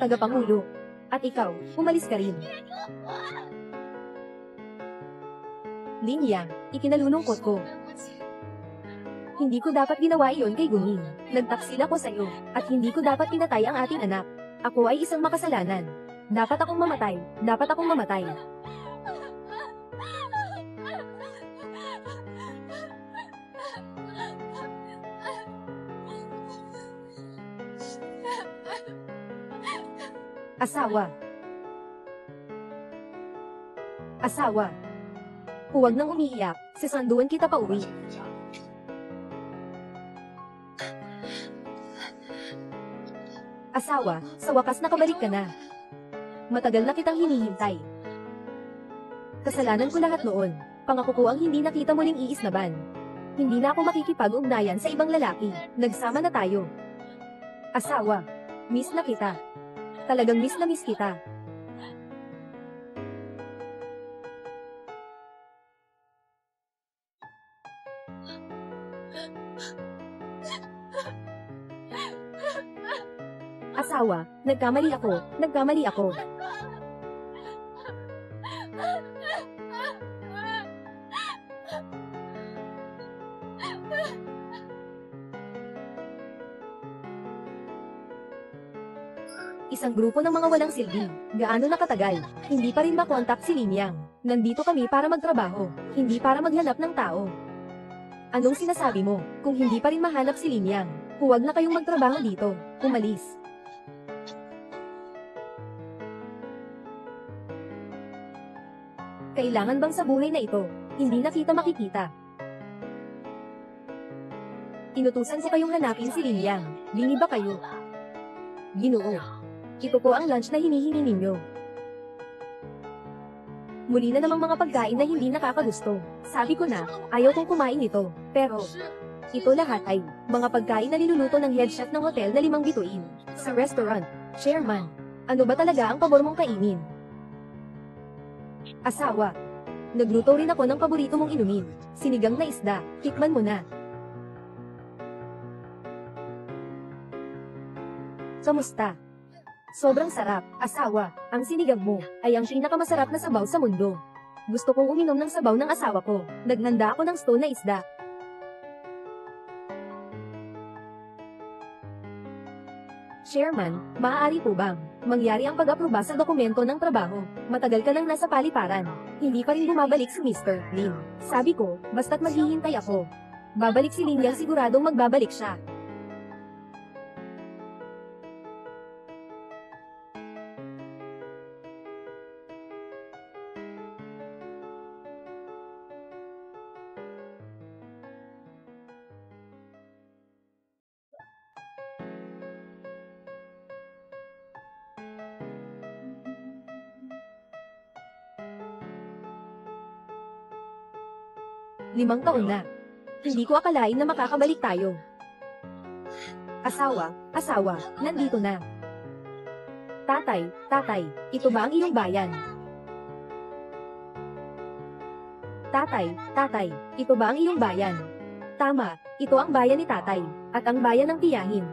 Tagapangulo. At ikaw, umalis ka rin. Linyang, ikinalulungkot ko. Hindi ko dapat ginawa iyon kay Guming. Nagtaksil ako sa iyo, at hindi ko dapat pinatay ang ating anak. Ako ay isang makasalanan. Dapat akong mamatay. Dapat akong mamatay. Asawa. Asawa. Huwag nang umiiyak, sasanduan kita pa uwi. Asawa, sa wakas nakabalik ka na. Matagal na kitang hinihintay. Kasalanan ko lahat noon. Pangako ko ang hindi nakita muling iisnaban. Hindi na ako makikipag-ugnayan sa ibang lalaki. Nagsama na tayo. Asawa. Miss na kita. Talagang miss na miss kita. Asawa, nagkamali ako. Isang grupo ng mga walang silbi. Gaano na katagal, hindi pa rin makontak si Linyang. Nandito kami para magtrabaho, hindi para maghanap ng tao. Anong sinasabi mo? Kung hindi pa rin mahanap si Linyang, huwag na kayong magtrabaho dito. Umalis. Kailangan bang sa buhay na ito, hindi na kita makikita? Inutusan ko kayong hanapin si Linyang. Lingi ba kayo? Ginoo. Ito po ang lunch na hinihingi ninyo. Muli na namang mga pagkain na hindi nakakagusto. Sabi ko na, ayaw kong kumain ito. Pero, ito lahat ay mga pagkain na niluluto ng head chef ng hotel na 5 bituin. Sa restaurant, chairman. Ano ba talaga ang pabor mong kainin? Asawa. Nagluto rin ako ng paborito mong inumin. Sinigang na isda. Tikman mo na. Kamusta? Sobrang sarap, asawa. Ang sinigang mo ay ang pinakamasarap na sabaw sa mundo. Gusto kong uminom ng sabaw ng asawa ko. Naghanda ako ng stew na isda. Chairman, maaari po bang mangyari ang pag-aproba sa dokumento ng trabaho? Matagal ka nang nasa paliparan. Hindi pa rin bumabalik si Mr. Lin. Sabi ko, basta't maghihintay ako. Babalik si Lin yang siguradong magbabalik siya. Limang taon na. Hindi ko akalain na makakabalik tayo. Asawa, nandito na. Tatay, ito ba ang iyong bayan? Tatay, ito ba ang iyong bayan? Tama, ito ang bayan ni tatay, at ang bayan ng tiyahin.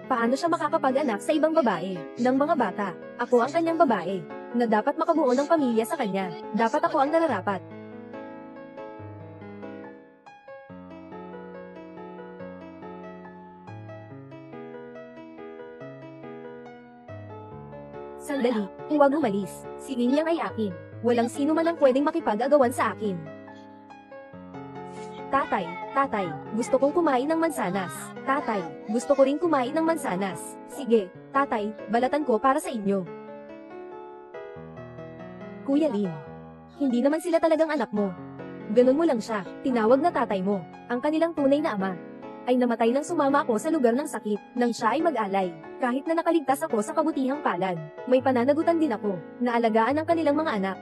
Paano siya makakapag-anak sa ibang babae, ng mga bata? Ako ang kanyang babae, na dapat makabuo ng pamilya sa kanya. Dapat ako ang nararapat. Sandali, huwag umalis. Si Linyang ay akin. Walang sino man ang pwedeng makipag-agawan sa akin. Tatay, gusto kong kumain ng mansanas. Tatay, gusto ko rin kumain ng mansanas. Sige, tatay, balatan ko para sa inyo. Kuya Lin, hindi naman sila talagang anak mo. Ganun mo lang siya, tinawag na tatay mo. Ang kanilang tunay na ama ay namatay nang sumama ako sa lugar ng sakit, nang siya ay mag-alay. Kahit na nakaligtas ako sa kabutihang palad, may pananagutan din ako, na alagaan ang kanilang mga anak.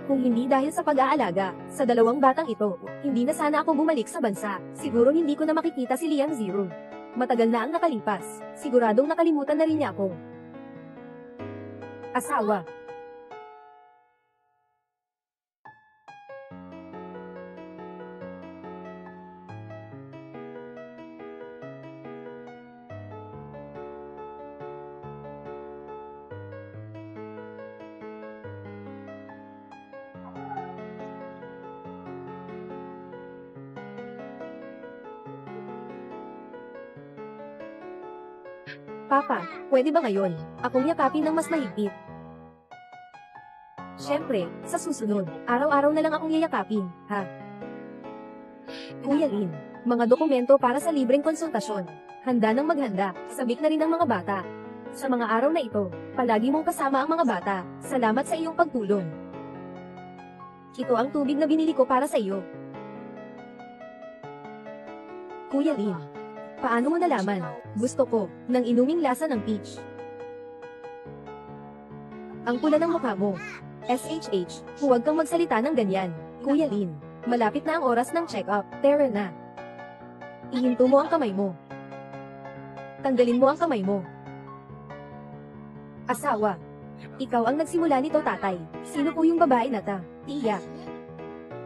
Kung hindi dahil sa pag-aalaga, sa 2 batang ito, hindi na sana ako bumalik sa bansa. Siguro hindi ko na makikita si Liang Zero. Matagal na ang nakalipas, siguradong nakalimutan na rin niya ako. Asawa. Papa, pwede ba ngayon, akong yakapin ng mas mahigpit? Siyempre, sa susunod, araw-araw na lang akong yayakapin, ha? Kuya Lin, mga dokumento para sa libreng konsultasyon. Handa nang maghanda, sabik na rin ang mga bata. Sa mga araw na ito, palagi mong kasama ang mga bata. Salamat sa iyong pagtulong. Ito ang tubig na binili ko para sa iyo. Kuya Lin, paano mo nalaman? Gusto ko, ng inuming lasa ng peach. Ang pula ng mukha mo. SHH, huwag kang magsalita ng ganyan. Kuya Lin, malapit na ang oras ng check-up. Tara na. Ihinto mo ang kamay mo. Tanggalin mo ang kamay mo. Asawa. Ikaw ang nagsimula nito, tatay. Sino po yung babae na ta? Tiya.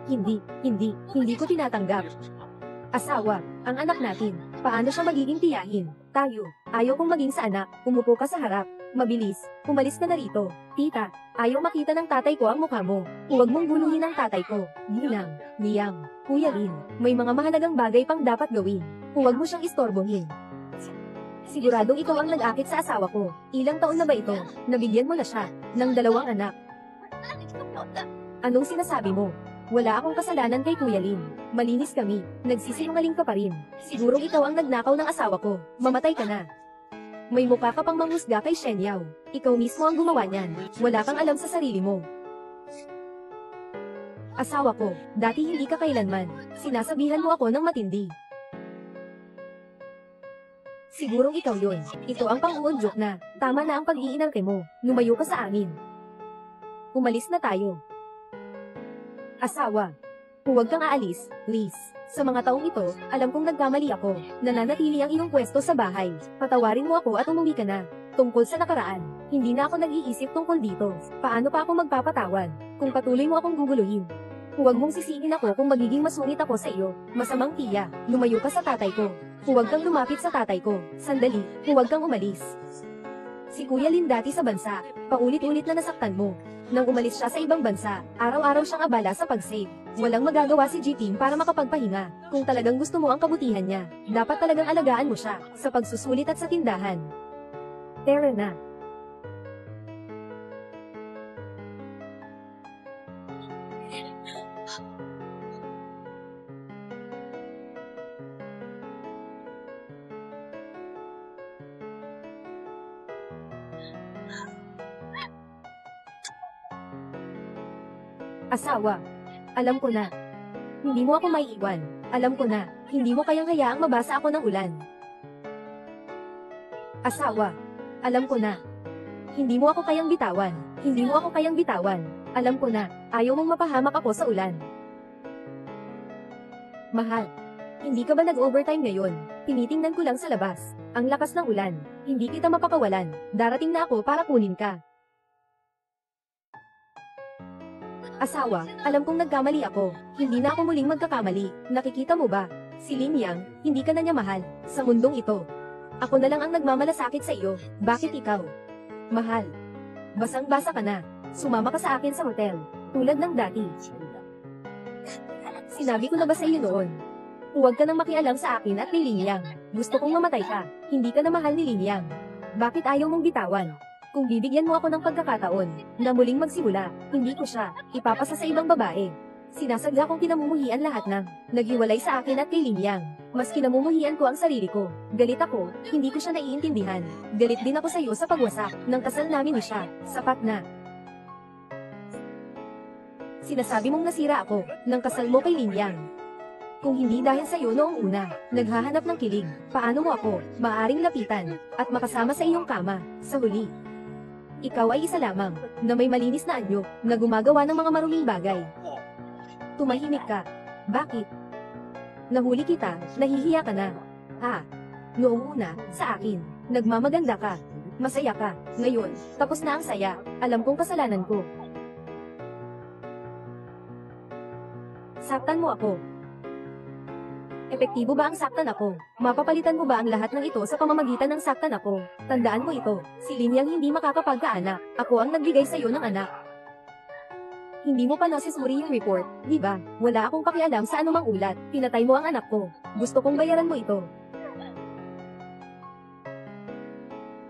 Hindi ko tinatanggap. Asawa, ang anak natin. Paano siya magiging tiyahin? Tayo. Ayaw kong maging sa anak. Umupo ka sa harap. Mabilis. Umalis ka na rito. Tita, ayaw makita ng tatay ko ang mukha mo. Huwag mong guluhin ang tatay ko. Ginang, Liam, Kuya Lin, may mga mahalagang bagay pang dapat gawin. Huwag mo siyang istorbohin. Siguradong ikaw ang nag-akit sa asawa ko. Ilang taon na ba ito? Nabigyan mo na siya ng 2 anak. Anong sinasabi mo? Wala akong kasalanan kay Kuya Lin. Malinis kami. Nagsisinungaling ka pa rin. Sigurong ikaw ang nagnakaw ng asawa ko. Mamatay ka na. May mukha ka pang manghusga kay Shen Yao. Ikaw mismo ang gumawa niyan. Wala kang alam sa sarili mo. Asawa ko, dati hindi ka kailanman. Sinasabihan mo ako ng matindi. Sigurong ikaw yun. Ito ang pang-uunjok na. Tama na ang pag-iinarte mo. Lumayo ka sa amin. Umalis na tayo. Asawa. Huwag kang aalis, Liz. Sa mga taong ito, alam kong nagkamali ako. Nananatili ang iyong pwesto sa bahay. Patawarin mo ako at umuwi ka na. Tungkol sa nakaraan, hindi na ako nag-iisip tungkol dito. Paano pa ako magpapatawan kung patuloy mo akong guguluhin? Huwag mong sisihin ako kung magiging masungit ako sa iyo. Masamang tiya, lumayo ka sa tatay ko. Huwag kang lumapit sa tatay ko. Sandali, huwag kang umalis. Si Kuya Lin dati sa bansa, paulit-ulit na nasaktan mo. Nang umalis siya sa ibang bansa, araw-araw siyang abala sa pag-save. Walang magagawa si G-Team para makapagpahinga. Kung talagang gusto mo ang kabutihan niya, dapat talagang alagaan mo siya sa pagsusulit at sa tindahan. Tara na. Asawa. Alam ko na. Hindi mo ako maiiwan. Alam ko na. Hindi mo kayang hayaang mabasa ako ng ulan. Asawa. Alam ko na. Hindi mo ako kayang bitawan. Hindi mo ako kayang bitawan. Alam ko na. Ayaw mong mapahamak ako sa ulan. Mahal. Hindi ka ba nag-overtime ngayon? Tinitingnan ko lang sa labas. Ang lakas ng ulan. Hindi kita mapakawalan. Darating na ako para kunin ka. Asawa, alam kong nagkamali ako. Hindi na ako muling magkakamali. Nakikita mo ba? Si Lin Yang, hindi ka na niya mahal. Sa mundong ito. Ako na lang ang nagmamalasakit sa iyo. Bakit ikaw? Mahal. Basang-basa ka na. Sumama ka sa akin sa hotel. Tulad ng dati. Sinabi ko na ba sa iyo noon? Huwag ka nang makialam sa akin at ni Lin Yang. Gusto kong mamatay ka. Hindi ka na mahal ni Lin Yang. Bakit ayaw mong bitawan? Kung bibigyan mo ako ng pagkakataon na muling magsimula, hindi ko siya ipapasa sa ibang babae. Sinasadya kong kinamumuhian lahat ng naghiwalay sa akin at kay Lin Yang. Mas kinamumuhian ko ang sarili ko. Galit ako, hindi ko siya naiintindihan. Galit din ako sa iyo sa pagwasak ng kasal namin ni siya. Sapat na. Sinasabi mong nasira ako ng kasal mo kay Lin Yang. Kung hindi dahil sa iyo noong una, naghahanap ng kilig, paano mo ako maaaring lapitan at makasama sa iyong kama sa huli? Ikaw ay isa lamang, na may malinis na anyo, na gumagawa ng mga maruming bagay. Tumahimik ka. Bakit? Nahuli kita, nahihiya ka na. Noong una, sa akin, nagmamaganda ka. Masaya ka. Ngayon, tapos na ang saya. Alam kong kasalanan ko. Saktan mo ako. Epektibo ba ang saktan ako? Mapapalitan mo ba ang lahat ng ito sa pamamagitan ng saktan ako? Tandaan mo ito, si Lin Yang hindi makakapagkaanak. Ako ang nagbigay sa iyo ng anak. Hindi mo pa nasusuri yung report, di ba? Wala akong pakialam sa anumang ulat. Pinatay mo ang anak ko. Gusto kong bayaran mo ito.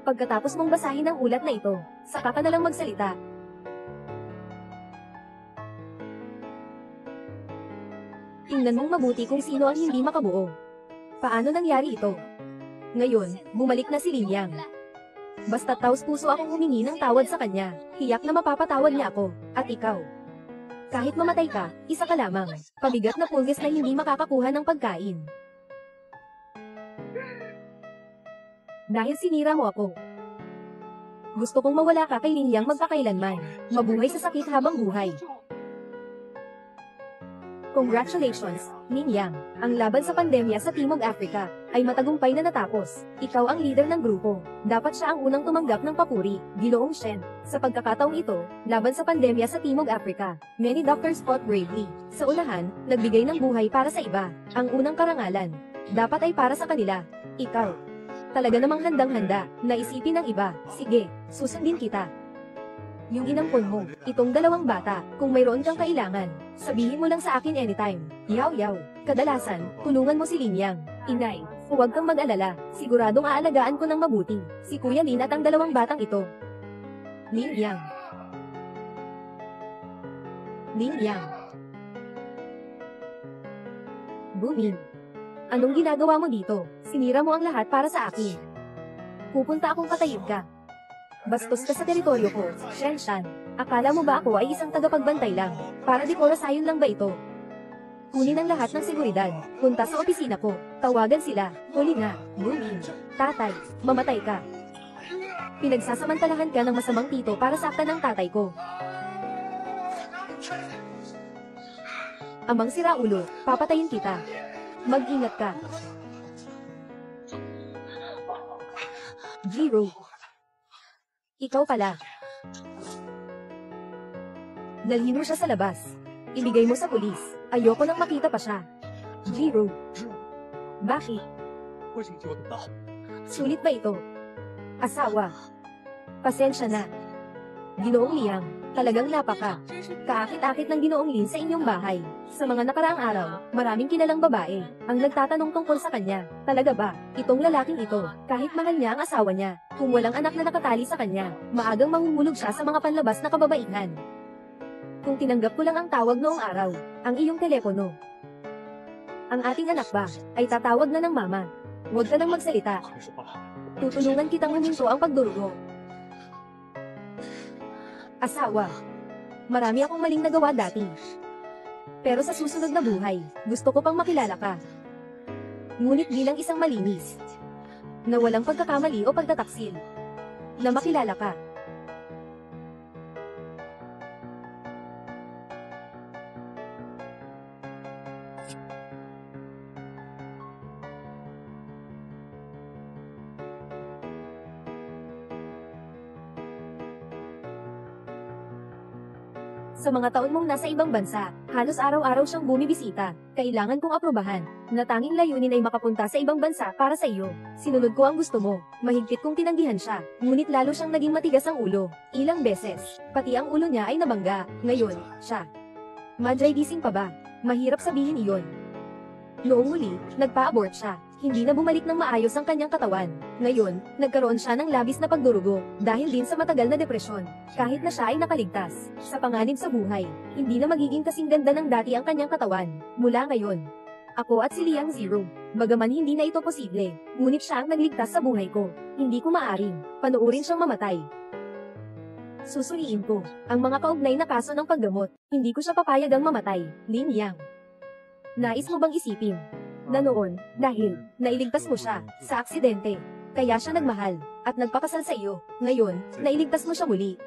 Pagkatapos mong basahin ang ulat na ito, saka ka na lang magsalita. Tingnan mong mabuti kung sino ang hindi makabuo. Paano nangyari ito? Ngayon, bumalik na si Lin Yang. Basta taos-puso akong humingi ng tawad sa kanya, tiyak na mapapatawad niya ako, at ikaw. Kahit mamatay ka, isa ka lamang, pabigat na pulgas na hindi makakakuha ng pagkain. Dahil sinira mo ako. Gusto kong mawala ka kay Linyang magpakailanman. Mabuhay sa sakit habang buhay. Congratulations, Linyang. Ang laban sa pandemya sa Timog Africa ay matagumpay na natapos. Ikaw ang leader ng grupo. Dapat siya ang unang tumanggap ng papuri, Ginoong Shen. Sa pagkakataong ito, laban sa pandemya sa Timog Africa, many doctors fought bravely. Sa unahan, nagbigay ng buhay para sa iba. Ang unang karangalan, dapat ay para sa kanila. Ikaw. Talaga namang handang-handa, naisipin ng iba. Sige, susundin kita. Yung inampon mo, itong dalawang bata, kung mayroon kang kailangan, sabihin mo lang sa akin anytime. Yaw. Kadalasan, tulungan mo si Linyang. Inay, huwag kang mag-alala, siguradong aalagaan ko ng mabuti, si Kuya Lin at ang dalawang batang ito. Linyang. Bumin. Anong ginagawa mo dito? Sinira mo ang lahat para sa akin. Pupunta akong patayin ka. Bastos ka sa teritoryo ko, Shen Shan. Akala mo ba ako ay isang tagapagbantay lang? Para dekorasayon lang ba ito? Kunin ang lahat ng seguridad. Punta sa opisina ko. Tawagan sila. Huli na. Bumin. Tatay, mamatay ka. Pinagsasamantalahan ka ng masamang tito para saktan ng tatay ko. Amang siraulo, papatayin kita. Mag-ingat ka. Jiro. Ikaw pala. Dalhin mo siya sa labas. Ibigay mo sa pulis. Ayoko nang makita pa siya. Jiro. Bakit? Sulit ba ito? Asawa. Pasensya na. Ginoong Liang, talagang napaka. Kaakit-akit ng Ginoong Lin sa inyong bahay. Sa mga nakaraang araw, maraming kilalang babae ang nagtatanong tungkol sa kanya. Talaga ba, itong lalaking ito, kahit mahal niya ang asawa niya, kung walang anak na nakatali sa kanya, maagang mangungulog siya sa mga panlabas na kababaihan. Kung tinanggap ko lang ang tawag noong araw, ang iyong telepono. Ang ating anak ba, ay tatawag na ng mama. Huwag ka nang magsalita. Tutulungan kitang huminto ang pagdurugo. Asawa. Marami akong maling nagawa dati. Pero sa susunod na buhay, gusto ko pang makilala ka. Ngunit bilang isang malinis, na walang pagkakamali o pagtataksil, na makilala ka. Sa mga taon mong nasa ibang bansa, halos araw-araw siyang bumibisita. Kailangan kong aprobahan, na tanging layunin ay makapunta sa ibang bansa para sa iyo. Sinunod ko ang gusto mo. Mahigpit kong tinanggihan siya, ngunit lalo siyang naging matigas ang ulo. Ilang beses, pati ang ulo niya ay nabangga. Ngayon, siya. Madray gising pa ba? Mahirap sabihin iyon. Noong huli, nagpa-abort siya. Hindi na bumalik ng maayos ang kanyang katawan. Ngayon, nagkaroon siya ng labis na pagdurugo, dahil din sa matagal na depresyon. Kahit na siya ay nakaligtas, sa panganib sa buhay, hindi na magiging kasing ganda ng dati ang kanyang katawan. Mula ngayon, ako at si Liang Zero, bagaman hindi na ito posible, ngunit siya ang nagligtas sa buhay ko. Hindi ko maaring panuurin siyang mamatay. Susuriin ko ang mga kaugnay na kaso ng paggamot. Hindi ko siya papayagang mamatay. Lin Yang. Nais mo bang isipin na noon, dahil nailigtas mo siya sa aksidente, kaya siya nagmahal at nagpakasal sa iyo. Ngayon, nailigtas mo siya muli.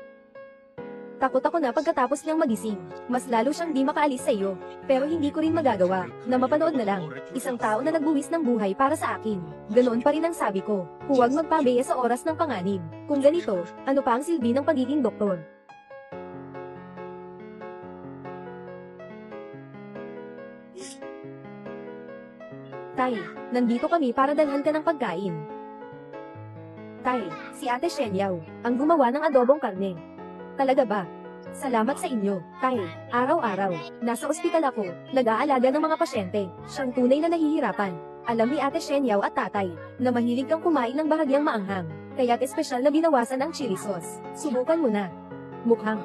Takot ako na pagkatapos niyang magising, mas lalo siyang di makaalis sa iyo. Pero hindi ko rin magagawa na mapanood na lang isang tao na nagbuwis ng buhay para sa akin. Ganoon pa rin ang sabi ko, huwag magpabeya sa oras ng panganib. Kung ganito, ano pa ang silbi ng pagiging doktor? Tay, nandito kami para dalhan ka ng pagkain. Tay, si Ate Shenyao, ang gumawa ng adobong karne. Talaga ba? Salamat sa inyo, Tay. Araw-araw, nasa ospital ako, nag-aalaga ng mga pasyente. Siyang tunay na nahihirapan. Alam ni Ate Shenyao at Tatay, na mahilig kang kumain ng bahagyang maanghang, kaya't espesyal na binawasan ang chili sauce. Subukan mo na. Mukhang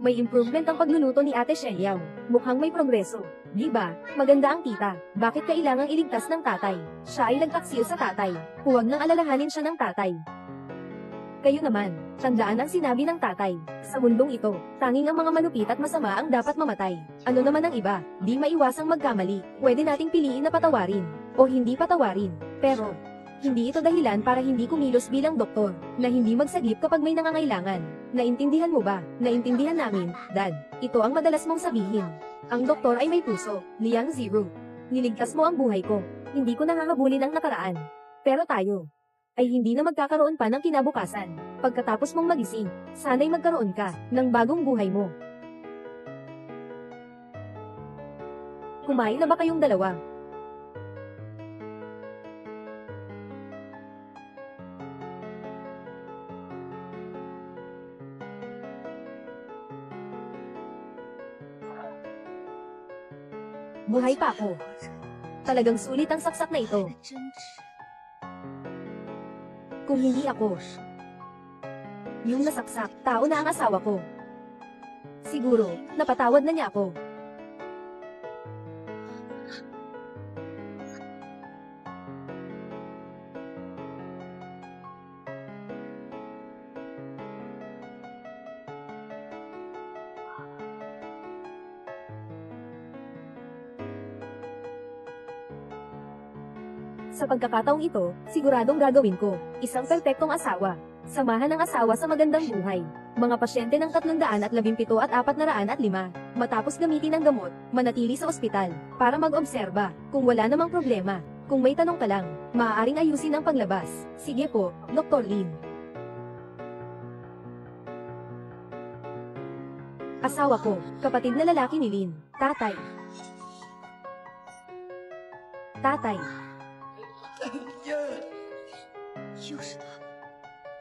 may improvement ang pagluluto ni Ate Shenyao. Mukhang may progreso. Di ba? Maganda ang tita. Bakit kailangang iligtas ng tatay? Siya ay nagtaksil sa tatay. Huwag nang alalahanin siya ng tatay. Kayo naman, tandaan ang sinabi ng tatay. Sa mundong ito, tanging ang mga malupit at masama ang dapat mamatay. Ano naman ang iba, di maiwasang magkamali. Pwede nating piliin na patawarin, o hindi patawarin. Pero, Hindi ito dahilan para hindi kumilos bilang doktor, na hindi magsagip kapag may nangangailangan. Naintindihan mo ba? Naintindihan namin, Dad. Ito ang madalas mong sabihin. Ang doktor ay may puso, Liang Zero. Niligtas mo ang buhay ko. Hindi ko nangangabunin ang nakaraan. Pero tayo ay hindi na magkakaroon pa ng kinabukasan. Pagkatapos mong magising, sana'y magkaroon ka ng bagong buhay mo. Kumain na ba kayong dalawa? Buhay pa ako. Talagang sulit ang saksak na ito. Kung hindi ako yung nasaksak, tao na ang asawa ko. Siguro, napatawad na niya ako. Sa pagkakataong ito, siguradong gagawin ko, isang perpektong asawa. Samahan ng asawa sa magandang buhay. Mga pasyente ng 317 at 405. Matapos gamitin ang gamot, manatili sa ospital, para mag-obserba, kung wala namang problema. Kung may tanong ka lang, maaaring ayusin ang paglabas. Sige po, Dr. Lin. Asawa ko, kapatid na lalaki ni Lin, tatay. Tatay.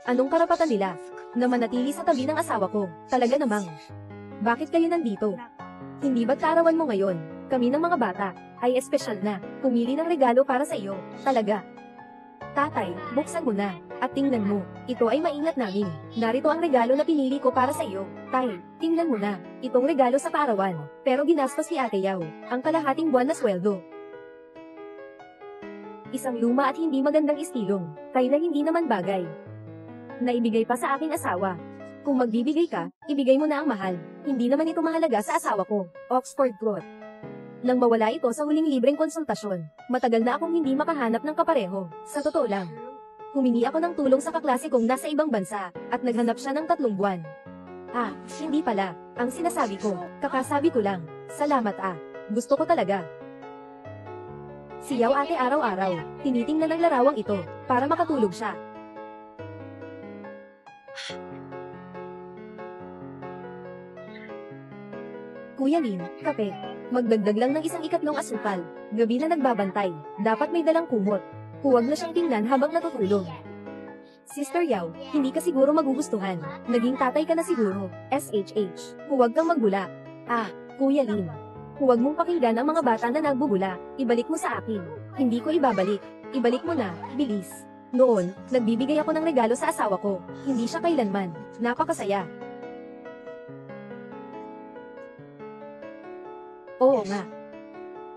Anong karapatan nila na manatili sa tabi ng asawa ko? Talaga namang. Bakit kayo nandito? Hindi ba't kaarawan mo ngayon? Kami ng mga bata ay espesyal na pumili ng regalo para sa iyo. Talaga. Tatay, buksan mo na at tingnan mo. Ito ay maingat namin. Narito ang regalo na pinili ko para sa iyo. Tay, tingnan mo na. Itong regalo sa paarawan. Pero ginastos ni Ate Yao ang kalahating buwan na sweldo. Isang luma at hindi magandang istilong, kaya na hindi naman bagay. Naibigay pa sa aking asawa. Kung magbibigay ka, ibigay mo na ang mahal. Hindi naman ito mahalaga sa asawa ko. Oxford Cloth. Nang mawala ito sa huling libreng konsultasyon, matagal na akong hindi makahanap ng kapareho. Sa totoo lang, humingi ako ng tulong sa kaklase kong nasa ibang bansa, at naghanap siya ng 3 buwan. Ah, hindi pala. Ang sinasabi ko, kakasabi ko lang, salamat ah. Gusto ko talaga. Siyaw ate araw-araw, tinitingnan ang larawang ito, para makatulog siya. Kuya Lin, kape. Magdagdag lang ng 1 ikatlong asukal. Gabi na nagbabantay, dapat may dalang kumot. Huwag na siyang tingnan habang natutulog. Sister Yao, hindi ka siguro magugustuhan. Naging tatay ka na siguro. SHH. Huwag kang magbula. Ah, Kuya Lin. Huwag mong pakinggan ang mga bata na nagbubula. Ibalik mo sa akin. Hindi ko ibabalik. Ibalik mo na, bilis. Noon, nagbibigay ako ng regalo sa asawa ko. Hindi siya kailanman. Napakasaya. Oo nga.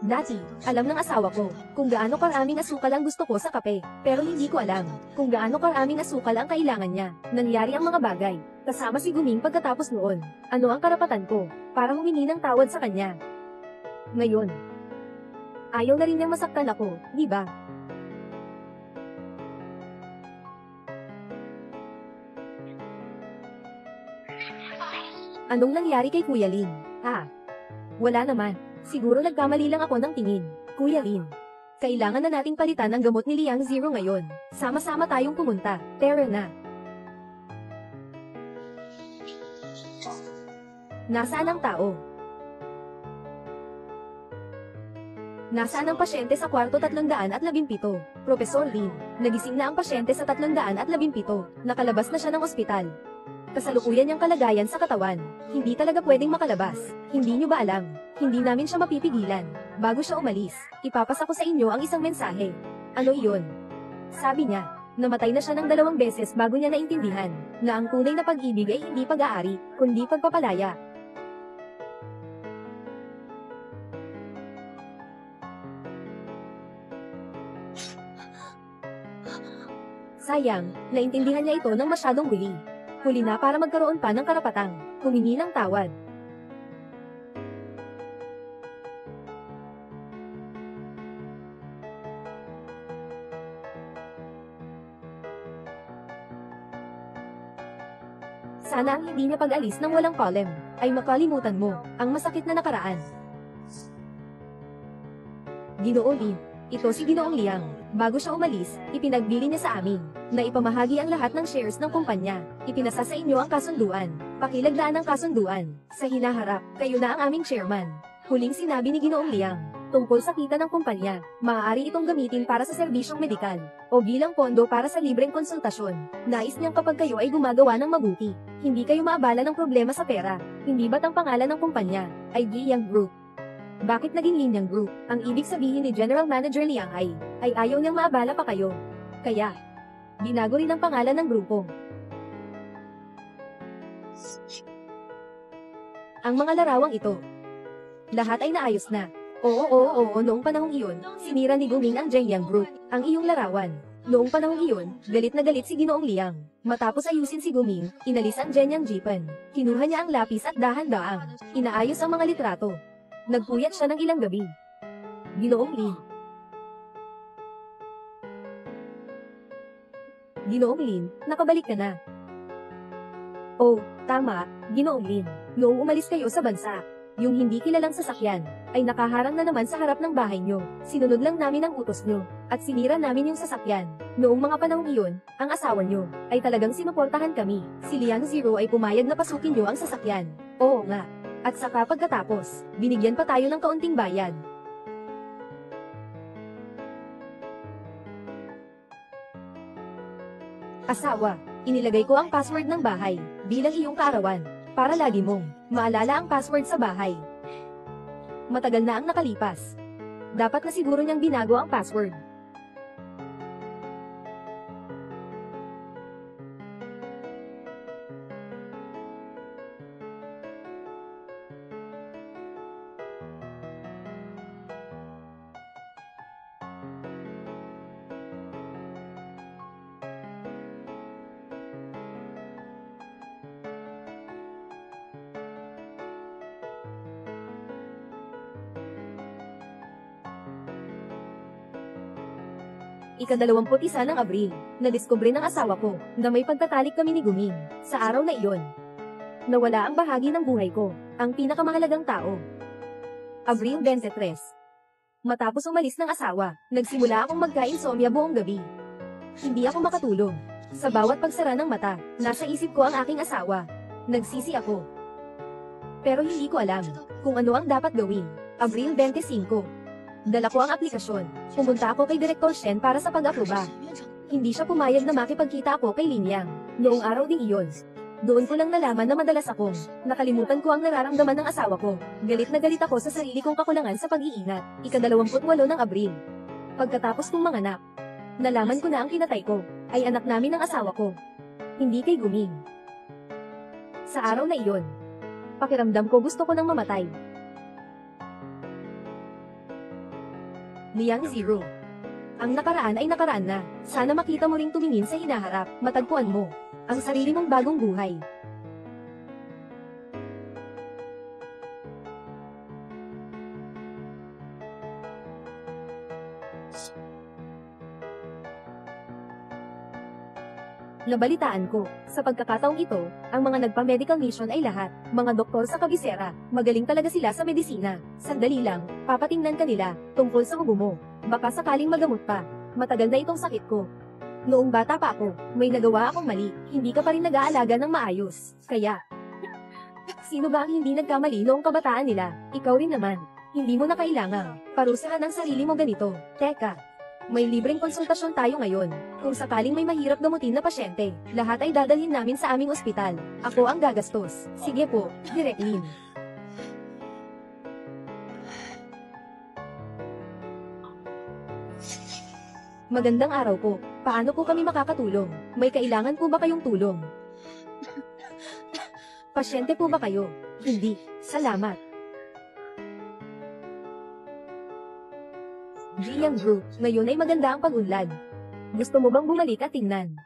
Dati, alam ng asawa ko kung gaano karaming asukal ang gusto ko sa kape. Pero hindi ko alam kung gaano karaming asukal ang kailangan niya. Nangyari ang mga bagay. Kasama si Guming pagkatapos noon. Ano ang karapatan ko para humingi ng tawad sa kanya? Ngayon, ayaw na rin niyang masaktan ako, di ba? Anong nangyari kay Kuya Lin? Ah, wala naman. Siguro nagkamali lang ako ng tingin. Kuya Lin, kailangan na nating palitan ang gamot ni Liang Zero ngayon. Sama-sama tayong pumunta. Tara na. Nasaan ang tao? Nasaan ang pasyente sa kwarto 317? Professor Lin, nagising na ang pasyente sa 317. Nakalabas na siya ng ospital. Kasalukuyan niyang kalagayan sa katawan. Hindi talaga pwedeng makalabas. Hindi niyo ba alam? Hindi namin siya mapipigilan. Bago siya umalis, ipapasa ko sa inyo ang isang mensahe. Ano iyon? Sabi niya, namatay na siya ng 2 beses bago niya naintindihan na ang tunay na pag-ibig ay hindi pag-aari, kundi pagpapalaya. Sayang, naintindihan niya ito ng masyadong huli. Huli na para magkaroon pa ng karapatang humingi ng tawad. Sana ang hindi niya pag-alis ng walang palem, ay makalimutan mo, ang masakit na nakaraan. Ginoong Lin. Ito si Ginoong Liang. Bago siya umalis, ipinagbili niya sa amin, na ipamahagi ang lahat ng shares ng kumpanya. Ipinasa sa inyo ang kasunduan. Pakilagdaan ang kasunduan. Sa hinaharap, kayo na ang aming chairman. Huling sinabi ni Ginoong Liang. Tungkol sa kita ng kumpanya, maaari itong gamitin para sa serbisyong medikal, o bilang pondo para sa libreng konsultasyon. Nais niyang kapag kayo ay gumagawa ng mabuti, hindi kayo maabala ng problema sa pera. Hindi ba't ang pangalan ng kumpanya ay Liang Group? Bakit naging Liang Group? Ang ibig sabihin ni General Manager Liang ay ayaw niyang maabala pa kayo. Kaya, binago rin ang pangalan ng grupo. Ang mga larawang ito, lahat ay naayos na. Oo, noong panahong iyon, sinira ni Guming ang Jianyang Group, ang iyong larawan. Noong panahong iyon, galit na galit si Ginoong Liang. Matapos ayusin si Guming, inalis ang Jianyang Jeepan. Kinuha niya ang lapis at dahan-daang inaayos ang mga litrato. Nagpuyat siya ng ilang gabi. Ginoong Lin. Ginoong Lin, nakabalik ka na. Oh, tama, Ginoong Lin. Noong umalis kayo sa bansa, yung hindi kilalang sasakyan, ay nakaharang na naman sa harap ng bahay nyo. Sinunod lang namin ang utos nyo, at sinira namin yung sasakyan. Noong mga panahong iyon, ang asawa nyo, ay talagang sinuportahan kami. Si Liang Zero ay pumayag na pasukin nyo ang sasakyan. Oo nga. At saka pagkatapos, binigyan pa tayo ng kaunting bayad. Asawa, inilagay ko ang password ng bahay, bilang iyong kaarawan, para lagi mong maalala ang password sa bahay. Matagal na ang nakalipas. Dapat na siguro niyang binago ang password. Ika-21 ng Abril, nadiskubre ng asawa ko, na may pagtatalik kami ni Guming. Sa araw na iyon, nawala ang bahagi ng buhay ko, ang pinakamahalagang tao. Abril 23. Matapos umalis ng asawa, nagsimula akong magka-insomnia buong gabi. Hindi ako makatulog. Sa bawat pagsara ng mata, nasa isip ko ang aking asawa. Nagsisi ako. Pero hindi ko alam kung ano ang dapat gawin. Abril 25. Dala ko ang aplikasyon. Pumunta ako kay Direktor Shen para sa pag-aproba. Hindi siya pumayag na makipagkita ako kay Lin Yang. Noong araw ding iyon, doon ko lang nalaman na madalas akong nakalimutan ko ang nararamdaman ng asawa ko. Galit na galit ako sa sarili kong kakulangan sa pag-iingat. Ika-28 ng Abril. Pagkatapos kong manganak, nalaman ko na ang kinatay ko ay anak namin ng asawa ko. Hindi kay Guming. Sa araw na iyon, pakiramdam ko gusto ko nang mamatay. Liang Zero. Ang nakaraan ay nakaraan na. Sana makita mo ring tumingin sa hinaharap, matagpuan mo ang sarili mong bagong buhay. Nabalitaan ko, sa pagkakataong ito, ang mga nagpa-medical mission ay lahat, mga doktor sa kabisera, magaling talaga sila sa medisina. Sandali lang, papatingnan ka nila, tungkol sa ubo mo. Baka sakaling magamot pa. Matagal na itong sakit ko. Noong bata pa ako, may nagawa akong mali, hindi ka pa rin nag-aalaga ng maayos. Kaya, sino ba ang hindi nagkamali noong kabataan nila? Ikaw rin naman. Hindi mo na kailangang parusahan ang sarili mo ganito. Teka. May libreng konsultasyon tayo ngayon. Kung sakaling may mahirap gamutin na pasyente, lahat ay dadalhin namin sa aming ospital. Ako ang gagastos. Sige po, Direk Lin. Magandang araw po. Paano po kami makakatulong? May kailangan po ba kayong tulong? Pasyente po ba kayo? Hindi. Salamat. Jianyang Group, ngayon ay maganda ang pag-unlad. Gusto mo bang bumalik at tingnan?